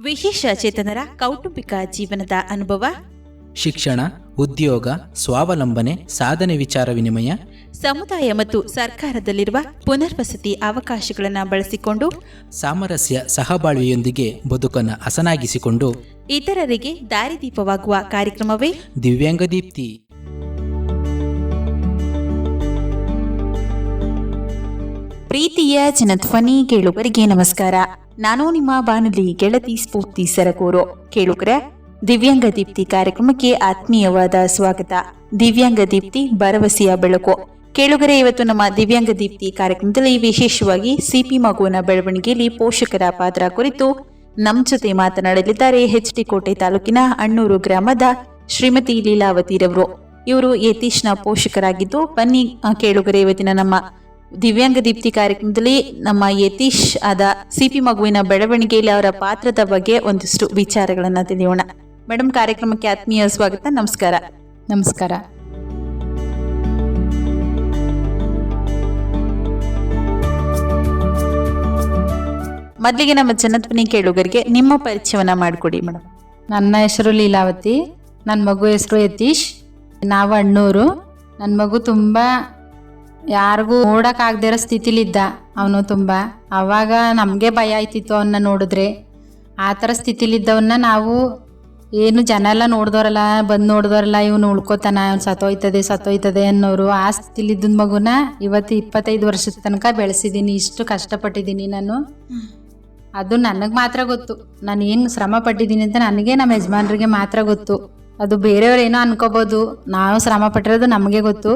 ವಿಶೇಷ ಚೇತನರ ಕೌಟುಂಬಿಕ ಜೀವನದ ಅನುಭವ, ಶಿಕ್ಷಣ, ಉದ್ಯೋಗ, ಸ್ವಾವಲಂಬನೆ, ಸಾಧನೆ ವಿಚಾರ ವಿನಿಮಯ, ಸಮುದಾಯ ಮತ್ತು ಸರ್ಕಾರದಲ್ಲಿರುವ ಪುನರ್ವಸತಿ ಅವಕಾಶಗಳನ್ನು ಬಳಸಿಕೊಂಡು ಸಾಮರಸ್ಯ ಸಹಬಾಳ್ವೆಯೊಂದಿಗೆ ಬದುಕನ್ನು ಹಸನಾಗಿಸಿಕೊಂಡು ಇತರರಿಗೆ ದಾರಿದೀಪವಾಗುವ ಕಾರ್ಯಕ್ರಮವೇ ದಿವ್ಯಾಂಗ ದೀಪ್ತಿ. ಪ್ರೀತಿಯ ಜನಧ್ವನಿ ಕೇಳುಗರಿಗೆ ನಮಸ್ಕಾರ. ನಾನು ನಿಮ್ಮ ಬಾನುಲಿ ಗೆಳತಿ ಸ್ಫೂರ್ತಿ ಸರಗೂರು. ಕೇಳುಗರ ದಿವ್ಯಾಂಗ ದೀಪ್ತಿ ಕಾರ್ಯಕ್ರಮಕ್ಕೆ ಆತ್ಮೀಯವಾದ ಸ್ವಾಗತ. ದಿವ್ಯಾಂಗ ದೀಪ್ತಿ ಭರವಸೆಯ ಬೆಳಕು. ಕೇಳುಗರೆ, ಇವತ್ತು ನಮ್ಮ ದಿವ್ಯಾಂಗ ದೀಪ್ತಿ ಕಾರ್ಯಕ್ರಮದಲ್ಲಿ ವಿಶೇಷವಾಗಿ ಸಿಪಿ ಮಗುವಿನ ಬೆಳವಣಿಗೆಯಲ್ಲಿ ಪೋಷಕರ ಪಾತ್ರ ಕುರಿತು ನಮ್ಮ ಜೊತೆ ಮಾತನಾಡಲಿದ್ದಾರೆ HT ಕೋಟೆ ತಾಲೂಕಿನ ಅಣ್ಣೂರು ಗ್ರಾಮದ ಶ್ರೀಮತಿ ಲೀಲಾವತಿರವರು. ಇವರು ಯತೀಶ್ನ ಪೋಷಕರಾಗಿದ್ದು, ಬನ್ನಿ ಕೇಳುಗರೆ, ಇವತ್ತಿನ ನಮ್ಮ ದಿವ್ಯಾಂಗ ದೀಪ್ತಿ ಕಾರ್ಯಕ್ರಮದಲ್ಲಿ ನಮ್ಮ ಯತೀಶ್ ಆದ ಸಿಪಿ ಮಗುವಿನ ಬೆಳವಣಿಗೆಯಲ್ಲಿ ಅವರ ಪಾತ್ರದ ಬಗ್ಗೆ ಒಂದಿಷ್ಟು ವಿಚಾರಗಳನ್ನ ತಿಳಿಯೋಣ. ಮೇಡಮ್, ಕಾರ್ಯಕ್ರಮಕ್ಕೆ ಆತ್ಮೀಯ ಸ್ವಾಗತ. ನಮಸ್ಕಾರ. ನಮಸ್ಕಾರ. ಮೊದಲಿಗೆ ನಮ್ಮ ಜನಧ್ವನಿ ಕೇಳುಗರಿಗೆ ನಿಮ್ಮ ಪರಿಚಯವನ್ನ ಮಾಡಿಕೊಡಿ ಮೇಡಮ್. ನನ್ನ ಹೆಸರು ಲೀಲಾವತಿ, ನನ್ನ ಮಗು ಹೆಸರು ಯತೀಶ್. ನಾವು ಅಣ್ಣೂರು. ನನ್ನ ಮಗು ತುಂಬ ಯಾರಿಗೂ ನೋಡೋಕ್ಕಾಗದೇ ಇರೋ ಸ್ಥಿತಿಲಿದ್ದ. ಅವನು ತುಂಬ ಆವಾಗ ನಮಗೆ ಭಯ ಆಯ್ತಿತ್ತು ಅವನ್ನ ನೋಡಿದ್ರೆ. ಆ ಥರ ಸ್ಥಿತಿಲಿದ್ದವನ್ನ ನಾವು ಏನು ಜನ ಎಲ್ಲ ನೋಡಿದವರಲ್ಲ, ಬಂದು ನೋಡಿದವರಲ್ಲ, ಇವನು ಉಳ್ಕೋತಾನ, ಅವ್ನು ಸತ್ತೋಯ್ತದೆ ಅನ್ನೋರು. ಆ ಸ್ಥಿತಿಲಿದ್ದ ಮಗುನ ಇವತ್ತು 25 ವರ್ಷದ ತನಕ ಬೆಳೆಸಿದ್ದೀನಿ. ಇಷ್ಟು ಕಷ್ಟಪಟ್ಟಿದ್ದೀನಿ ನಾನು. ಅದು ನನಗೆ ಮಾತ್ರ ಗೊತ್ತು, ನಾನು ಏನು ಶ್ರಮ ಪಟ್ಟಿದ್ದೀನಿ ಅಂತ ನನಗೆ, ನಮ್ಮ ಯಜಮಾನ್ರಿಗೆ ಮಾತ್ರ ಗೊತ್ತು. ಅದು ಬೇರೆಯವ್ರು ಏನೋ ಅನ್ಕೋಬೋದು, ನಾವು ಶ್ರಮ ಪಟ್ಟಿರೋದು ನಮಗೆ ಗೊತ್ತು.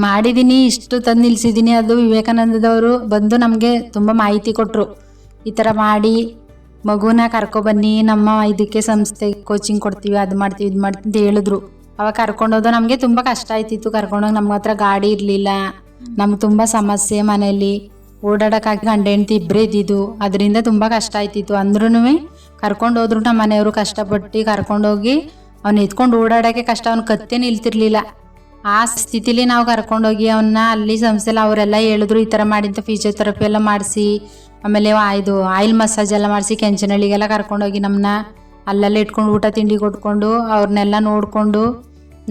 ಮಾಡಿದ್ದೀನಿ, ಇಷ್ಟು ತಂದು ನಿಲ್ಸಿದ್ದೀನಿ. ಅದು ವಿವೇಕಾನಂದದವರು ಬಂದು ನಮಗೆ ತುಂಬ ಮಾಹಿತಿ ಕೊಟ್ಟರು. ಈ ಥರ ಮಾಡಿ ಮಗುನ ಕರ್ಕೊಬನ್ನಿ, ನಮ್ಮ ಇದಕ್ಕೆ ಸಂಸ್ಥೆ ಕೋಚಿಂಗ್ ಕೊಡ್ತೀವಿ, ಅದು ಮಾಡ್ತೀವಿ, ಇದು ಮಾಡ್ತೀವಿ ಅಂತ ಹೇಳಿದ್ರು. ಅವಾಗ ಕರ್ಕೊಂಡೋದು ನಮಗೆ ತುಂಬ ಕಷ್ಟ ಆಯ್ತಿತ್ತು. ಕರ್ಕೊಂಡೋಗಿ ನಮ್ಮ ಹತ್ರ ಗಾಡಿ ಇರಲಿಲ್ಲ, ನಮ್ಗೆ ತುಂಬ ಸಮಸ್ಯೆ, ಮನೇಲಿ ಓಡಾಡೋಕ್ಕಾಗಿ ಗಂಡ ಹೆಂಡ್ತಿ ಇಬ್ಬರೇ ಇದ್ದಿದ್ದು. ಅದರಿಂದ ತುಂಬ ಕಷ್ಟ ಆಯ್ತಿತ್ತು. ಅಂದ್ರೂ ಕರ್ಕೊಂಡೋದ್ರು ನಮ್ಮ ಮನೆಯವರು ಕಷ್ಟಪಟ್ಟು ಕರ್ಕೊಂಡೋಗಿ ಅವ್ನು ಎತ್ಕೊಂಡು ಓಡಾಡೋಕ್ಕೆ ಕಷ್ಟ. ಅವ್ನು ಕತ್ತೆ ನಿಲ್ತಿರ್ಲಿಲ್ಲ. ಆ ಸ್ಥಿತಿಲಿ ನಾವು ಕರ್ಕೊಂಡೋಗಿ ಅವನ್ನ ಅಲ್ಲಿ ಸಂಸ್ಥೆಲ್ಲ ಅವರೆಲ್ಲ ಹೇಳಿದ್ರು, ಈ ಥರ ಮಾಡಿಂತ ಫಿಸಿಯೋಥೆರಪಿ ಎಲ್ಲ ಮಾಡಿಸಿ, ಆಮೇಲೆ ಆಯಿಲ್ ಮಸಾಜ್ ಎಲ್ಲ ಮಾಡಿಸಿ, ಕೆಂಚನಹಳ್ಳಿಗೆಲ್ಲ ಕರ್ಕೊಂಡೋಗಿ ನಮ್ಮನ್ನ ಅಲ್ಲೆಲ್ಲ ಇಟ್ಕೊಂಡು ಊಟ ತಿಂಡಿ ಕೊಟ್ಕೊಂಡು ಅವ್ರನ್ನೆಲ್ಲ ನೋಡಿಕೊಂಡು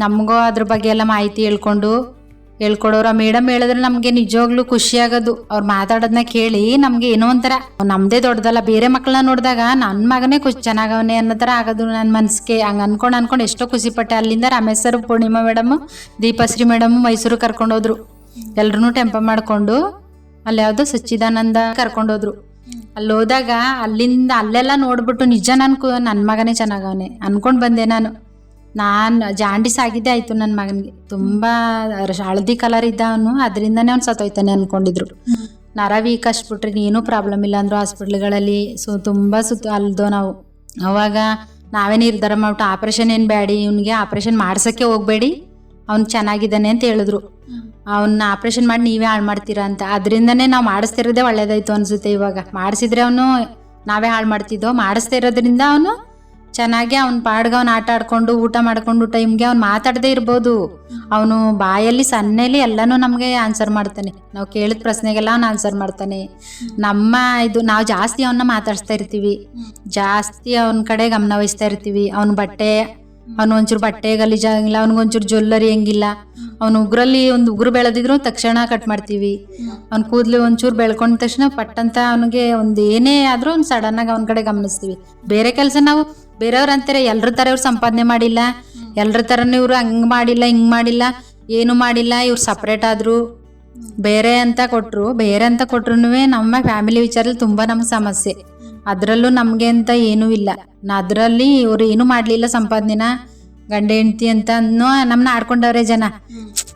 ನಮಗೂ ಅದ್ರ ಬಗ್ಗೆ ಎಲ್ಲ ಮಾಹಿತಿ ಹೇಳ್ಕೊಡೋರು. ಆ ಮೇಡಮ್ ಹೇಳಿದ್ರೆ ನಮಗೆ ನಿಜವಾಗ್ಲೂ ಖುಷಿ ಆಗೋದು. ಅವ್ರು ಮಾತಾಡೋದನ್ನ ಕೇಳಿ ನಮಗೆ ಏನೋ ಒಂಥರ, ನಮ್ಮದೇ ದೊಡ್ಡದಲ್ಲ, ಬೇರೆ ಮಕ್ಕಳನ್ನ ನೋಡಿದಾಗ ನನ್ನ ಮಗನೇ ಚೆನ್ನಾಗವನೇ ಅನ್ನೋ ಥರ ಆಗೋದು ನನ್ನ ಮನಸ್ಸಿಗೆ. ಹಂಗೆ ಅನ್ಕೊಂಡು ಎಷ್ಟೋ ಖುಷಿಪಟ್ಟೆ. ಅಲ್ಲಿಂದ Ramesh sir, Purnima madam, Deepashree madam Mysuru ಕರ್ಕೊಂಡೋದ್ರು. ಎಲ್ಲರೂ ಟೆಂಪೋ ಮಾಡಿಕೊಂಡು ಅಲ್ಲಿ ಯಾವುದೋ ಸಚ್ಚಿದಾನಂದ ಕರ್ಕೊಂಡೋದ್ರು. ಅಲ್ಲಿ ಹೋದಾಗ ಅಲ್ಲೆಲ್ಲ ನೋಡ್ಬಿಟ್ಟು ನಿಜ ನನ್ನ ಮಗನೇ ಚೆನ್ನಾಗವನೆ ಅನ್ಕೊಂಡು ಬಂದೆ. ನಾನು ಜಾಂಡೀಸ್ ಆಗಿದ್ದೆ ಆಯಿತು ನನ್ನ ಮಗನಿಗೆ. ತುಂಬ ಹಳದಿ ಕಲರ್ ಇದ್ದ ಅವನು, ಅದರಿಂದನೇ ಅವ್ನು ಸತ್ತೋಯ್ತಾನೆ ಅಂದ್ಕೊಂಡಿದ್ರು. ನರ ವೀಕ್ ಅಷ್ಟ್ಬಿಟ್ರೆ ಏನೂ ಪ್ರಾಬ್ಲಮ್ ಇಲ್ಲ ಅಂದರು ಹಾಸ್ಪಿಟ್ಲ್ಗಳಲ್ಲಿ. ತುಂಬ ಅಲ್ದೋ ನಾವು. ಅವಾಗ ನಾವೇ ನಿರ್ಧಾರ ಮಾಡ್ಬಿಟ್ಟು ಆಪ್ರೇಷನ್ ಏನು ಬೇಡಿ, ಇವನಿಗೆ ಆಪ್ರೇಷನ್ ಮಾಡ್ಸೋಕ್ಕೆ ಹೋಗಬೇಡಿ, ಅವ್ನು ಚೆನ್ನಾಗಿದ್ದಾನೆ ಅಂತ ಹೇಳಿದ್ರು. ಅವನ್ನ ಆಪ್ರೇಷನ್ ಮಾಡಿ ನೀವೇ ಹಾಳು ಮಾಡ್ತೀರಾ ಅಂತ. ಅದರಿಂದನೇ ನಾವು ಮಾಡಿಸ್ತಿರೋದೇ ಒಳ್ಳೇದಾಯ್ತು ಅನಿಸುತ್ತೆ. ಇವಾಗ ಮಾಡಿಸಿದ್ರೆ ಅವನು ನಾವೇ ಹಾಳು ಮಾಡ್ತಿದ್ದೋ. ಮಾಡಿಸ್ತಾ ಇರೋದ್ರಿಂದ ಅವನು ಚೆನ್ನಾಗಿ ಅವ್ನ ಪಾಡ್ಗೆ ಅವ್ನು ಆಟ ಆಡ್ಕೊಂಡು ಊಟ ಮಾಡ್ಕೊಂಡು ಟೈಮ್ಗೆ ಅವ್ನು ಮಾತಾಡದೇ ಇರ್ಬೋದು. ಅವನು ಬಾಯಲ್ಲಿ ಸನ್ನೆಲಿ ಎಲ್ಲನೂ ನಮಗೆ ಆನ್ಸರ್ ಮಾಡ್ತಾನೆ. ನಾವು ಕೇಳಿದ ಪ್ರಶ್ನೆಗೆಲ್ಲ ಅವ್ನು ಆನ್ಸರ್ ಮಾಡ್ತಾನೆ. ನಾವು ಜಾಸ್ತಿ ಅವನ್ನ ಮಾತಾಡಿಸ್ತಾ ಇರ್ತೀವಿ, ಜಾಸ್ತಿ ಅವನ ಕಡೆ ಗಮನ ವಹಿಸ್ತಾ ಇರ್ತೀವಿ. ಅವನು ಒಂಚೂರು ಬಟ್ಟೆ ಗಲೀಜಾಗಿಲ್ಲ, ಅವ್ನಿಗೊಂಚೂರು ಜ್ಯುವೆಲ್ಲರಿ ಹೆಂಗಿಲ್ಲ. ಅವ್ನು ಒಂದು ಉಗುರು ಬೆಳೆದಿದ್ರು ತಕ್ಷಣ ಕಟ್ ಮಾಡ್ತೀವಿ. ಅವ್ನ ಕೂದಲು ಒಂಚೂರು ಬೆಳ್ಕೊಂಡ ತಕ್ಷಣ ಪಟ್ಟಂತ ಅವನಿಗೆ ಒಂದು ಏನೇ ಆದ್ರೂ ಒಂದು ಸಡನ್ನಾಗಿ ಅವನ ಕಡೆ ಗಮನಿಸ್ತೀವಿ. ಬೇರೆ ಕೆಲಸ ನಾವು ಬೇರೆಯವ್ರು ಅಂತಾರೆ, ಎಲ್ರ ಥರ ಇವ್ರು ಸಂಪಾದನೆ ಮಾಡಿಲ್ಲ, ಎಲ್ರ ಥರನೂ ಇವರು ಹಂಗೆ ಮಾಡಿಲ್ಲ, ಹಿಂಗೆ ಮಾಡಿಲ್ಲ, ಏನು ಮಾಡಿಲ್ಲ, ಇವ್ರು ಸಪ್ರೇಟ್ ಆದರು, ಬೇರೆ ಅಂತ ಕೊಟ್ರು ನಮ್ಮ ಫ್ಯಾಮಿಲಿ ವಿಚಾರದಲ್ಲಿ ತುಂಬ ನಮ್ಗೆ ಸಮಸ್ಯೆ. ಅದರಲ್ಲೂ ನಮಗೆ ಅಂತ ಏನೂ ಇಲ್ಲ. ಅದರಲ್ಲಿ ಇವ್ರು ಏನೂ ಮಾಡಲಿಲ್ಲ ಸಂಪಾದನೆನ, ಗಂಡ ಹೆಂಡ್ತಿ ಅಂತ ನಮ್ಮನ್ನ ಆಡ್ಕೊಂಡವ್ರೆ ಜನ.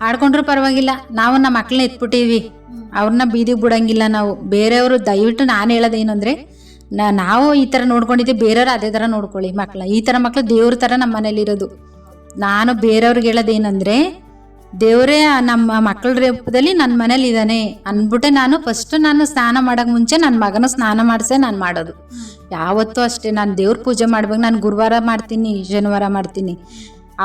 ಆಡ್ಕೊಂಡ್ರು ಪರವಾಗಿಲ್ಲ, ನಾವು ನಮ್ಮ ಮಕ್ಕಳನ್ನ ಎತ್ಬಿಟ್ಟಿವಿ, ಅವ್ರನ್ನ ಬೀದಿಗೆ ಬಿಡಂಗಿಲ್ಲ ನಾವು. ಬೇರೆಯವರು ದಯವಿಟ್ಟು ನಾನು ಹೇಳೋದೇನು ಅಂದರೆ, ನಾವು ಈ ಥರ ನೋಡ್ಕೊಂಡಿದ್ದೀವಿ, ಬೇರೆಯವ್ರು ಅದೇ ಥರ ನೋಡ್ಕೊಳ್ಳಿ ಮಕ್ಕಳನ್ನ. ಈ ಥರ ಮಕ್ಕಳು ದೇವ್ರ ಥರ ನಮ್ಮ ಮನೇಲಿರೋದು. ನಾನು ಬೇರೆಯವ್ರಿಗೆ ಹೇಳೋದೇನೆಂದರೆ, ದೇವರೇ ನಮ್ಮ ಮಕ್ಕಳ ರೂಪದಲ್ಲಿ ನನ್ನ ಮನೇಲಿ ಇದ್ದಾನೆ ಅಂದ್ಬಿಟ್ಟೆ ನಾನು ಸ್ನಾನ ಮಾಡೋಕೆ ಮುಂಚೆ ನನ್ನ ಮಗನ ಸ್ನಾನ ಮಾಡಿಸೇ ನಾನು ಮಾಡೋದು. ಯಾವತ್ತೂ ಅಷ್ಟೇ. ನಾನು ದೇವ್ರ ಪೂಜೆ ಮಾಡ್ಬೇಕು. ನಾನು ಗುರುವಾರ ಮಾಡ್ತೀನಿ, ಶನಿವಾರ ಮಾಡ್ತೀನಿ.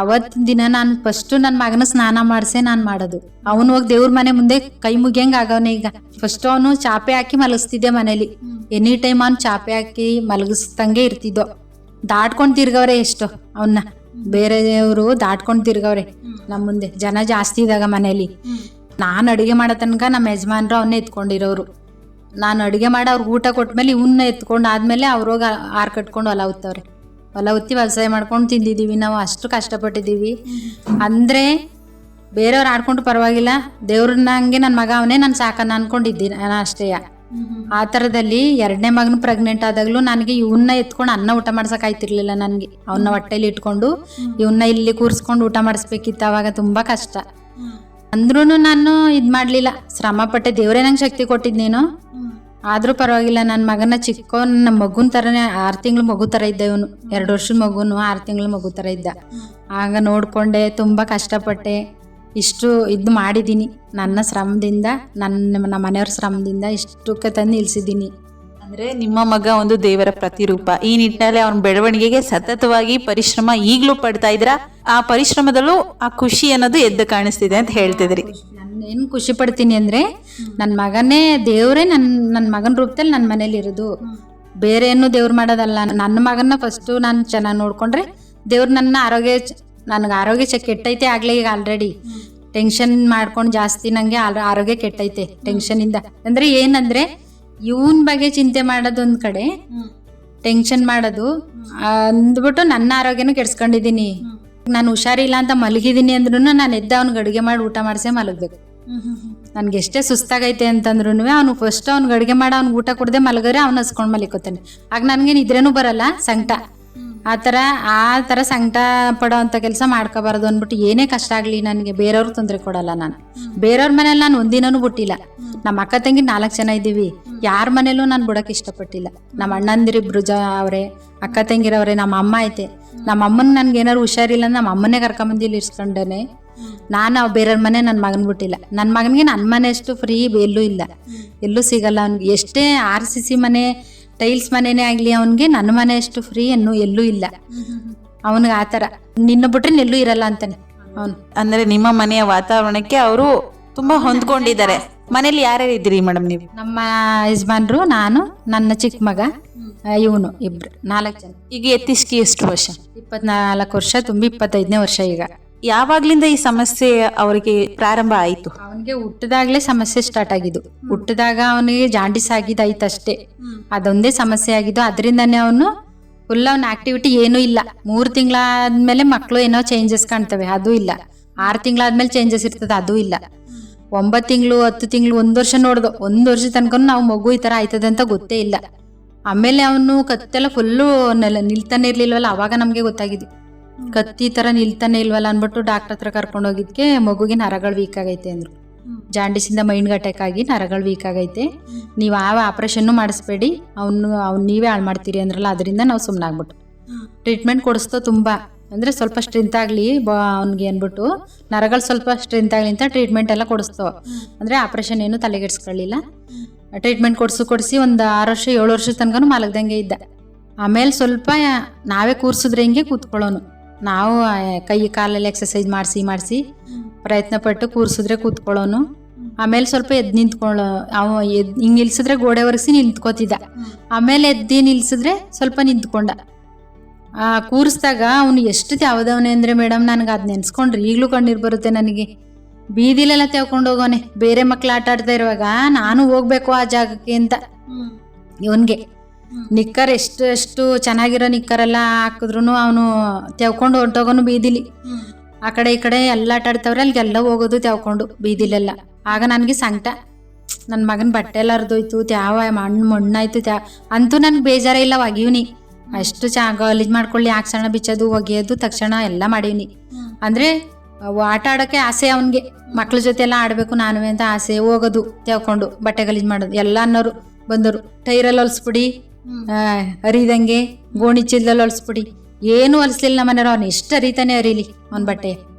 ಅವತ್ತಿನ ದಿನ ನಾನು ಫಸ್ಟು ನನ್ನ ಮಗನ ಸ್ನಾನ ಮಾಡಿಸೇ ನಾನು ಮಾಡೋದು. ಅವನು ಹೋಗಿ ದೇವ್ರ ಮನೆ ಮುಂದೆ ಕೈ ಮುಗಿಯಂಗೆ ಆಗವನೆ. ಈಗ ಫಸ್ಟು ಅವನು ಚಾಪೆ ಹಾಕಿ ಮಲಗಿಸ್ತಿದ್ದೆ ಮನೇಲಿ. ಎನಿ ಟೈಮ್ ಅವ್ನು ಚಾಪೆ ಹಾಕಿ ಮಲಗಿಸ್ದಂಗೆ ಇರ್ತಿದ್ದೋ. ದಾಟ್ಕೊಂಡು ತಿರ್ಗವ್ರೆ ಎಷ್ಟು ಅವನ್ನ, ಬೇರೆಯವರು ದಾಟ್ಕೊಂಡು ತಿರ್ಗವ್ರೆ ನಮ್ಮ ಮುಂದೆ. ಜನ ಜಾಸ್ತಿ ಇದ್ದಾಗ ಮನೇಲಿ ನಾನು ಅಡುಗೆ ಮಾಡೋ ತನಕ ನಮ್ಮ ಯಜಮಾನ್ರು ಅವನ್ನೇ ಎತ್ಕೊಂಡಿರೋರು. ನಾನು ಅಡುಗೆ ಮಾಡಿ ಅವ್ರಿಗೆ ಊಟ ಕೊಟ್ಮೇಲೆ ಇವನ್ನ ಎತ್ಕೊಂಡು ಆದಮೇಲೆ ಅವ್ರೋಗ ಆರು ಕಟ್ಕೊಂಡು ಹೊಲ ಉತ್ತವ್ರೆ. ಹೊಲ ಉತ್ತಿ ವ್ಯವಸಾಯ ಮಾಡ್ಕೊಂಡು ತಿಂದಿದ್ದೀವಿ ನಾವು, ಅಷ್ಟು ಕಷ್ಟಪಟ್ಟಿದ್ದೀವಿ. ಅಂದರೆ ಬೇರೆಯವ್ರು ಆಡ್ಕೊಂಡು ಪರವಾಗಿಲ್ಲ, ದೇವ್ರನ್ನ ಹಂಗೆ ನನ್ನ ಮಗ ಅವನೇ ನಾನು ಸಾಕನ್ನ ಅಂದ್ಕೊಂಡಿದ್ದೀನಿ ನಾನು ಅಷ್ಟೇ. ಆ ಥರದಲ್ಲಿ 2ನೇ ಮಗನ ಪ್ರೆಗ್ನೆಂಟ್ ಆದಾಗಲೂ ನನಗೆ ಇವನ್ನ ಎತ್ಕೊಂಡು ಅನ್ನ ಊಟ ಮಾಡ್ಸೋಕ್ಕಾಯ್ತಿರ್ಲಿಲ್ಲ. ನನಗೆ ಅವನ್ನ ಹೊಟ್ಟೆಲಿ ಇಟ್ಕೊಂಡು ಇವನ್ನ ಇಲ್ಲಿ ಕೂರಿಸ್ಕೊಂಡು ಊಟ ಮಾಡಿಸ್ಬೇಕಿತ್ತು. ಅವಾಗ ತುಂಬ ಕಷ್ಟ. ಅಂದ್ರೂ ನಾನು ಇದು ಮಾಡಲಿಲ್ಲ, ಶ್ರಮ ಪಟ್ಟೆ. ದೇವರೇ ನಂಗೆ ಶಕ್ತಿ ಕೊಟ್ಟಿದ್ದೇನೋ. ಆದರೂ ಪರವಾಗಿಲ್ಲ, ನನ್ನ ಮಗನ ನಮ್ಮ ಮಗುನ ಥರನೇ 6 ತಿಂಗಳು ಮಗು ಥರ ಇದ್ದ ಇವನು. 2 ವರ್ಷದ ಮಗುನು 6 ತಿಂಗಳು ಮಗು ಥರ ಇದ್ದ. ಆಗ ನೋಡಿಕೊಂಡೆ, ತುಂಬ ಕಷ್ಟಪಟ್ಟೆ. ಇಷ್ಟು ಇದು ಮಾಡಿದ್ದೀನಿ ನನ್ನ ಶ್ರಮದಿಂದ, ನಮ್ಮ ಮನೆಯವ್ರ ಶ್ರಮದಿಂದ ಇಷ್ಟಕ್ಕೆ ತಂದು ನಿಲ್ಸಿದ್ದೀನಿ. ಅಂದ್ರೆ ನಿಮ್ಮ ಮಗ ಒಂದು ದೇವರ ಪ್ರತಿರೂಪ. ಈ ನಿಟ್ಟಿನಲ್ಲಿ ಅವನ ಬೆಳವಣಿಗೆಗೆ ಸತತವಾಗಿ ಪರಿಶ್ರಮ ಈಗಲೂ ಪಡ್ತಾ ಇದ್ರ. ಆ ಪರಿಶ್ರಮದಲ್ಲೂ ಆ ಖುಷಿ ಅನ್ನೋದು ಎದ್ದು ಕಾಣಿಸ್ತಿದೆ ಅಂತ ಹೇಳ್ತಿದ್ರಿ. ಏನು ಖುಷಿ ಪಡ್ತೀನಿ ಅಂದರೆ ನನ್ನ ಮಗನೇ ದೇವರೇ ನನ್ನ ಮಗನ ರೂಪದಲ್ಲಿ ನನ್ನ ಮನೇಲಿ ಇರೋದು. ಬೇರೆ ಏನು ದೇವ್ರು ಮಾಡೋದಲ್ಲ. ನನ್ನ ಮಗನ ಫಸ್ಟು ನಾನು ಚೆನ್ನಾಗಿ ನೋಡಿಕೊಂಡ್ರೆ ದೇವ್ರು ನನ್ನ ನನಗೆ ಆರೋಗ್ಯ ಕೆಟ್ಟೈತೆ ಆಗಲೇ. ಈಗ ಆಲ್ರೆಡಿ ಟೆನ್ಷನ್ ಮಾಡ್ಕೊಂಡು ಜಾಸ್ತಿ ನನಗೆ ಆರೋಗ್ಯ ಕೆಟ್ಟೈತೆ ಟೆನ್ಷನಿಂದ. ಅಂದರೆ ಏನಂದರೆ ಇವನ ಬಗ್ಗೆ ಚಿಂತೆ ಮಾಡೋದೊಂದು ಕಡೆ, ಟೆನ್ಷನ್ ಮಾಡೋದು ಅಂದ್ಬಿಟ್ಟು ನನ್ನ ಆರೋಗ್ಯನೂ ಕೆಡ್ಸ್ಕೊಂಡಿದ್ದೀನಿ. ನಾನು ಹುಷಾರಿಲ್ಲ ಅಂತ ಮಲಗಿದ್ದೀನಿ ಅಂದ್ರೂ ನಾನು ಎದ್ದು ಅವ್ನಿಗೆ ಅಡುಗೆ ಮಾಡಿ ಊಟ ಮಾಡಿಸೇ ಮಲಗಬೇಕು. ನನಗೆ ಎಷ್ಟೇ ಸುಸ್ತಾಗೈತೆ ಅಂತಂದ್ರೂ ಅವ್ನು ಫಸ್ಟ್ ಅವ್ನಿಗೆ ಅಡುಗೆ ಮಾಡಿ ಅವ್ನಿಗೆ ಊಟ ಕೊಡದೆ ಮಲಗರೆ ಅವ್ನು ಹಸ್ಕೊಂಡು ಮಲಿಕೋತಾನೆ. ಆಗ ನನಗೆ ನಿದ್ರೇನೂ ಬರಲ್ಲ, ಸಂಕಟ. ಆ ಥರ ಸಂಕಟ ಪಡೋ ಅಂಥ ಕೆಲಸ ಮಾಡ್ಕೋಬಾರ್ದು ಅಂದ್ಬಿಟ್ಟು ಏನೇ ಕಷ್ಟ ಆಗಲಿ ನನಗೆ ಬೇರೆಯವ್ರಿಗೆ ತೊಂದರೆ ಕೊಡಲ್ಲ. ನಾನು ಬೇರೆಯವ್ರ ಮನೇಲಿ ನಾನು ಒಂದಿನೂ ಬಿಟ್ಟಿಲ್ಲ. ನಮ್ಮ ಅಕ್ಕ ತಂಗಿ 4 ಜನ ಇದ್ದೀವಿ. ಯಾರ ಮನೇಲೂ ನಾನು ಬಿಡೋಕೆ ಇಷ್ಟಪಟ್ಟಿಲ್ಲ. ನಮ್ಮ ಅಣ್ಣಂದಿರಿಬ್ರು ಅವರೇ, ಅಕ್ಕ ತಂಗಿರವ್ರೆ, ನಮ್ಮ ಅಮ್ಮ ಐತೆ. ನಮ್ಮ ಅಮ್ಮನ ನನಗೆ ಏನಾದ್ರು ಹುಷಾರಿಲ್ಲ ನಮ್ಮ ಅಮ್ಮನೇ ಕರ್ಕೊಂಬಂದು ಇಲ್ಲಿ ಇರ್ಸ್ಕೊಂಡೇನೆ. ನಾನು ಬೇರೆಯವ್ರ ಮನೆ ನನ್ನ ಮಗನ ಬಿಟ್ಟಿಲ್ಲ. ನನ್ನ ಮಗನಿಗೆ ನನ್ನ ಮನೆ ಅಷ್ಟು ಫ್ರೀ ಎಲ್ಲೂ ಇಲ್ಲ, ಎಲ್ಲೂ ಸಿಗಲ್ಲ. ಅವ್ನಿಗೆ ಎಷ್ಟೇ RCC ಮನೆ, ಟೈಲ್ಸ್ ಮನೆನೇ ಆಗಲಿ, ಅವನಿಗೆ ನನ್ನ ಮನೆ ಅಷ್ಟು ಫ್ರೀ ಎಲ್ಲೂ ಇಲ್ಲ. ಅವನಿಗೆ ಆ ಥರ ನಿನ್ನ ಬಿಟ್ರೆ ಎಲ್ಲೂ ಇರಲ್ಲ ಅಂತಾನೆ ಅವನು. ಅಂದ್ರೆ ನಿಮ್ಮ ಮನೆಯ ವಾತಾವರಣಕ್ಕೆ ಅವರು ತುಂಬಾ ಹೊಂದ್ಕೊಂಡಿದ್ದಾರೆ. ಮನೇಲಿ ಯಾರ್ಯಾರು ಇದ್ದೀರಿ ಮೇಡಮ್ ನೀವು? ನಮ್ಮ ಯಜಮಾನ್ರು, ನಾನು, ನನ್ನ ಚಿಕ್ಕ ಮಗ, ಇವನು, ಇಬ್ರು, 4 ಜನ. ಈಗ ಯತೀಶ್ಗೆ ಎಷ್ಟು ವರ್ಷ? 24 ವರ್ಷ ತುಂಬಿ 25ನೇ ವರ್ಷ ಈಗ. ಯಾವಾಗ್ಲಿಂದ ಈ ಸಮಸ್ಯೆ ಅವರಿಗೆ ಪ್ರಾರಂಭ ಆಯಿತು? ಅವನಿಗೆ ಹುಟ್ಟಿದಾಗಲೇ ಸಮಸ್ಯೆ ಸ್ಟಾರ್ಟ್ ಆಗಿದ್ದು. ಹುಟ್ಟಿದಾಗ ಅವನಿಗೆ ಜಾಂಡಿಸ್ ಆಗಿದ್ದು ಐತೆ ಅಷ್ಟೇ, ಅದೊಂದೇ ಸಮಸ್ಯೆ ಆಗಿದ್ದು. ಅದರಿಂದನೇ ಅವನು ಫುಲ್ ಅವನ ಆಕ್ಟಿವಿಟಿ ಏನೂ ಇಲ್ಲ. 3 ತಿಂಗಳಾದ್ಮೇಲೆ ಮಕ್ಕಳು ಏನೋ ಚೇಂಜಸ್ ಕಾಣ್ತವೆ, ಅದೂ ಇಲ್ಲ. 6 ತಿಂಗಳಾದ್ಮೇಲೆ ಚೇಂಜಸ್ ಇರ್ತದೆ, ಅದೂ ಇಲ್ಲ. 9 ತಿಂಗಳು 10 ತಿಂಗಳು 1 ವರ್ಷ ನೋಡ್ದು. 1 ವರ್ಷ ತನಕ ನಾವು ಮಗು ಈ ಥರ ಆಯ್ತದೆ ಅಂತ ಗೊತ್ತೇ ಇಲ್ಲ. ಆಮೇಲೆ ಅವನು ಕತ್ತೆಲ್ಲ ಫುಲ್ಲು ನಿಲ್ತಾನೆ ಇರ್ಲಿಲ್ವಲ್ಲ, ಅವಾಗ ನಮಗೆ ಗೊತ್ತಾಗಿದ್ದು ಕತ್ತಿ ಥರ ನಿಲ್ತಾನೆ ಇಲ್ವಲ್ಲ ಅಂದ್ಬಿಟ್ಟು ಡಾಕ್ಟರ್ ಹತ್ರ ಕರ್ಕೊಂಡು ಹೋಗಿದ್ಕೆ ಮಗುಗೆ ನರಗಳು ವೀಕ್ ಆಗೈತೆ ಅಂದರು. ಜಾಂಡಿಸಿಂದ ಮೈಂಡ್ಗೆ ಅಟ್ಯಾಕ್ ಆಗಿ ನರಗಳು ವೀಕ್ ಆಗೈತೆ, ನೀವು ಯಾವ ಆಪ್ರೇಷನ್ನು ಮಾಡಿಸ್ಬೇಡಿ, ಅವ್ನು ನೀವೇ ಹಾಳು ಮಾಡ್ತೀರಿ ಅಂದ್ರಲ್ಲ. ಅದರಿಂದ ನಾವು ಸುಮ್ಮನಾಗ್ಬಿಟ್ಟು ಟ್ರೀಟ್ಮೆಂಟ್ ಕೊಡಿಸ್ತೋ ತುಂಬ. ಅಂದರೆ ಸ್ವಲ್ಪ ಸ್ಟ್ರೆಂತ್ ಆಗಲಿ ಅವ್ನಿಗೆ ಅಂದ್ಬಿಟ್ಟು, ನರಗಳು ಸ್ವಲ್ಪ ಸ್ಟ್ರೆಂತ್ ಆಗಲಿ ಅಂತ ಟ್ರೀಟ್ಮೆಂಟ್ ಎಲ್ಲ ಕೊಡಿಸ್ತೋ. ಅಂದರೆ ಆಪ್ರೇಷನ್ ಏನು ತಲೆಗೆಡ್ಸ್ಕೊಳ್ಳಿಲ್ಲ. ಟ್ರೀಟ್ಮೆಂಟ್ ಕೊಡಿಸಿ ಒಂದು 6 ವರ್ಷ 7 ವರ್ಷದ ತನಕ ಮಲಗ್ದಂಗೆ ಇದ್ದ. ಆಮೇಲೆ ಸ್ವಲ್ಪ ನಾವೇ ಕೂರಿಸಿದ್ರೆ ಹಿಂಗೆ ಕೂತ್ಕೊಳ್ಳೋನು. ನಾವು ಕೈ ಕಾಲಲ್ಲಿ ಎಕ್ಸಸೈಸ್ ಮಾಡಿಸಿ ಪ್ರಯತ್ನ ಪಟ್ಟು ಕೂರಿಸಿದ್ರೆ ಕೂತ್ಕೊಳ್ಳೋನು. ಆಮೇಲೆ ಸ್ವಲ್ಪ ಎದ್ದು ನಿಂತ್ಕೊಳ್ಳೋ, ಹಿಂಗೆ ನಿಲ್ಸಿದ್ರೆ ಗೋಡೆ ಒರೆಸಿ ನಿಂತ್ಕೋತಿದ್ದ. ಆಮೇಲೆ ಎದ್ದು ನಿಲ್ಸಿದ್ರೆ ಸ್ವಲ್ಪ ನಿಂತ್ಕೊಂಡ. ಕೂರಿಸಿದಾಗ ಅವನು ಎಷ್ಟು ತ್ಯಾವದವನೇ ಅಂದರೆ ಮೇಡಮ್, ನನಗೆ ಅದು ನೆನೆಸ್ಕೊಂಡ್ರೆ ಈಗಲೂ ಕಣ್ಣೀರು ಬರುತ್ತೆ ನನಗೆ. ಬೀದಿಲೆಲ್ಲ ತೆವ್ಕೊಂಡು ಹೋಗೋನೆ. ಬೇರೆ ಮಕ್ಳು ಆಟ ಆಡ್ತಾ ಇರುವಾಗ ನಾನು ಹೋಗ್ಬೇಕು ಆ ಜಾಗಕ್ಕೆ ಅಂತ. ಇವನಿಗೆ ನಿಕ್ಕರ್ ಎಷ್ಟು ಚೆನ್ನಾಗಿರೋ ನಿಕ್ಕರೆಲ್ಲ ಹಾಕಿದ್ರು ಅವನು ತೆವ್ಕೊಂಡು ಹೊರಟೋಗೋನು ಬೀದಿಲಿ. ಆ ಕಡೆ ಈ ಕಡೆ ಎಲ್ಲ ಆಟ ಆಡ್ತವ್ರೆ, ಅಲ್ಲಿಗೆಲ್ಲ ಹೋಗೋದು ತೆವ್ಕೊಂಡು ಬೀದಿಲೆಲ್ಲ. ಆಗ ನನಗೆ ಸಂಕಟ, ನನ್ನ ಮಗನ ಬಟ್ಟೆ ಎಲ್ಲ ಹರಿದೋಯ್ತು, ಮಣ್ಣಾಯ್ತು. ಅಂತೂ ನನಗೆ ಬೇಜಾರ ಇಲ್ಲ, ಒಗಿವ್ನಿ. ಅಷ್ಟು ಗಲೀಜು ಮಾಡ್ಕೊಳ್ಳಿ, ಹಾಕ್ಸೋಣ, ಬಿಚ್ಚೋದು, ಒಗೆಯೋದು, ತಕ್ಷಣ ಎಲ್ಲ ಮಾಡೀವ್ನಿ. ಅಂದರೆ ಆಟ ಆಡೋಕ್ಕೆ ಆಸೆ ಅವನಿಗೆ. ಮಕ್ಳ ಜೊತೆ ಎಲ್ಲ ಆಡಬೇಕು ನಾನು ಅಂತ ಆಸೆ. ಹೋಗೋದು ತೆವ್ಕೊಂಡು ಬಟ್ಟೆ ಗಲೀಜು ಮಾಡೋದು. ಎಲ್ಲ ಅನ್ನೋರು ಬಂದರು, ಟೈರಲ್ಲಿ ಹೊಲಿಸ್ಬಿಡಿ, ಹರಿದಂಗೆ ಗೋಣಿ ಚೀಲದಲ್ಲಿ ಹೊಲಿಸ್ಬಿಡಿ. ಏನೂ ಹೊಲಿಸ್ಲಿಲ್ಲ ನಮ್ಮ ಮನೆಯವ್ರು. ಅವ್ನು ಎಷ್ಟು ಹರಿತಾನೆ ಹರೀಲಿ ಅವ್ನ ಬಟ್ಟೆ,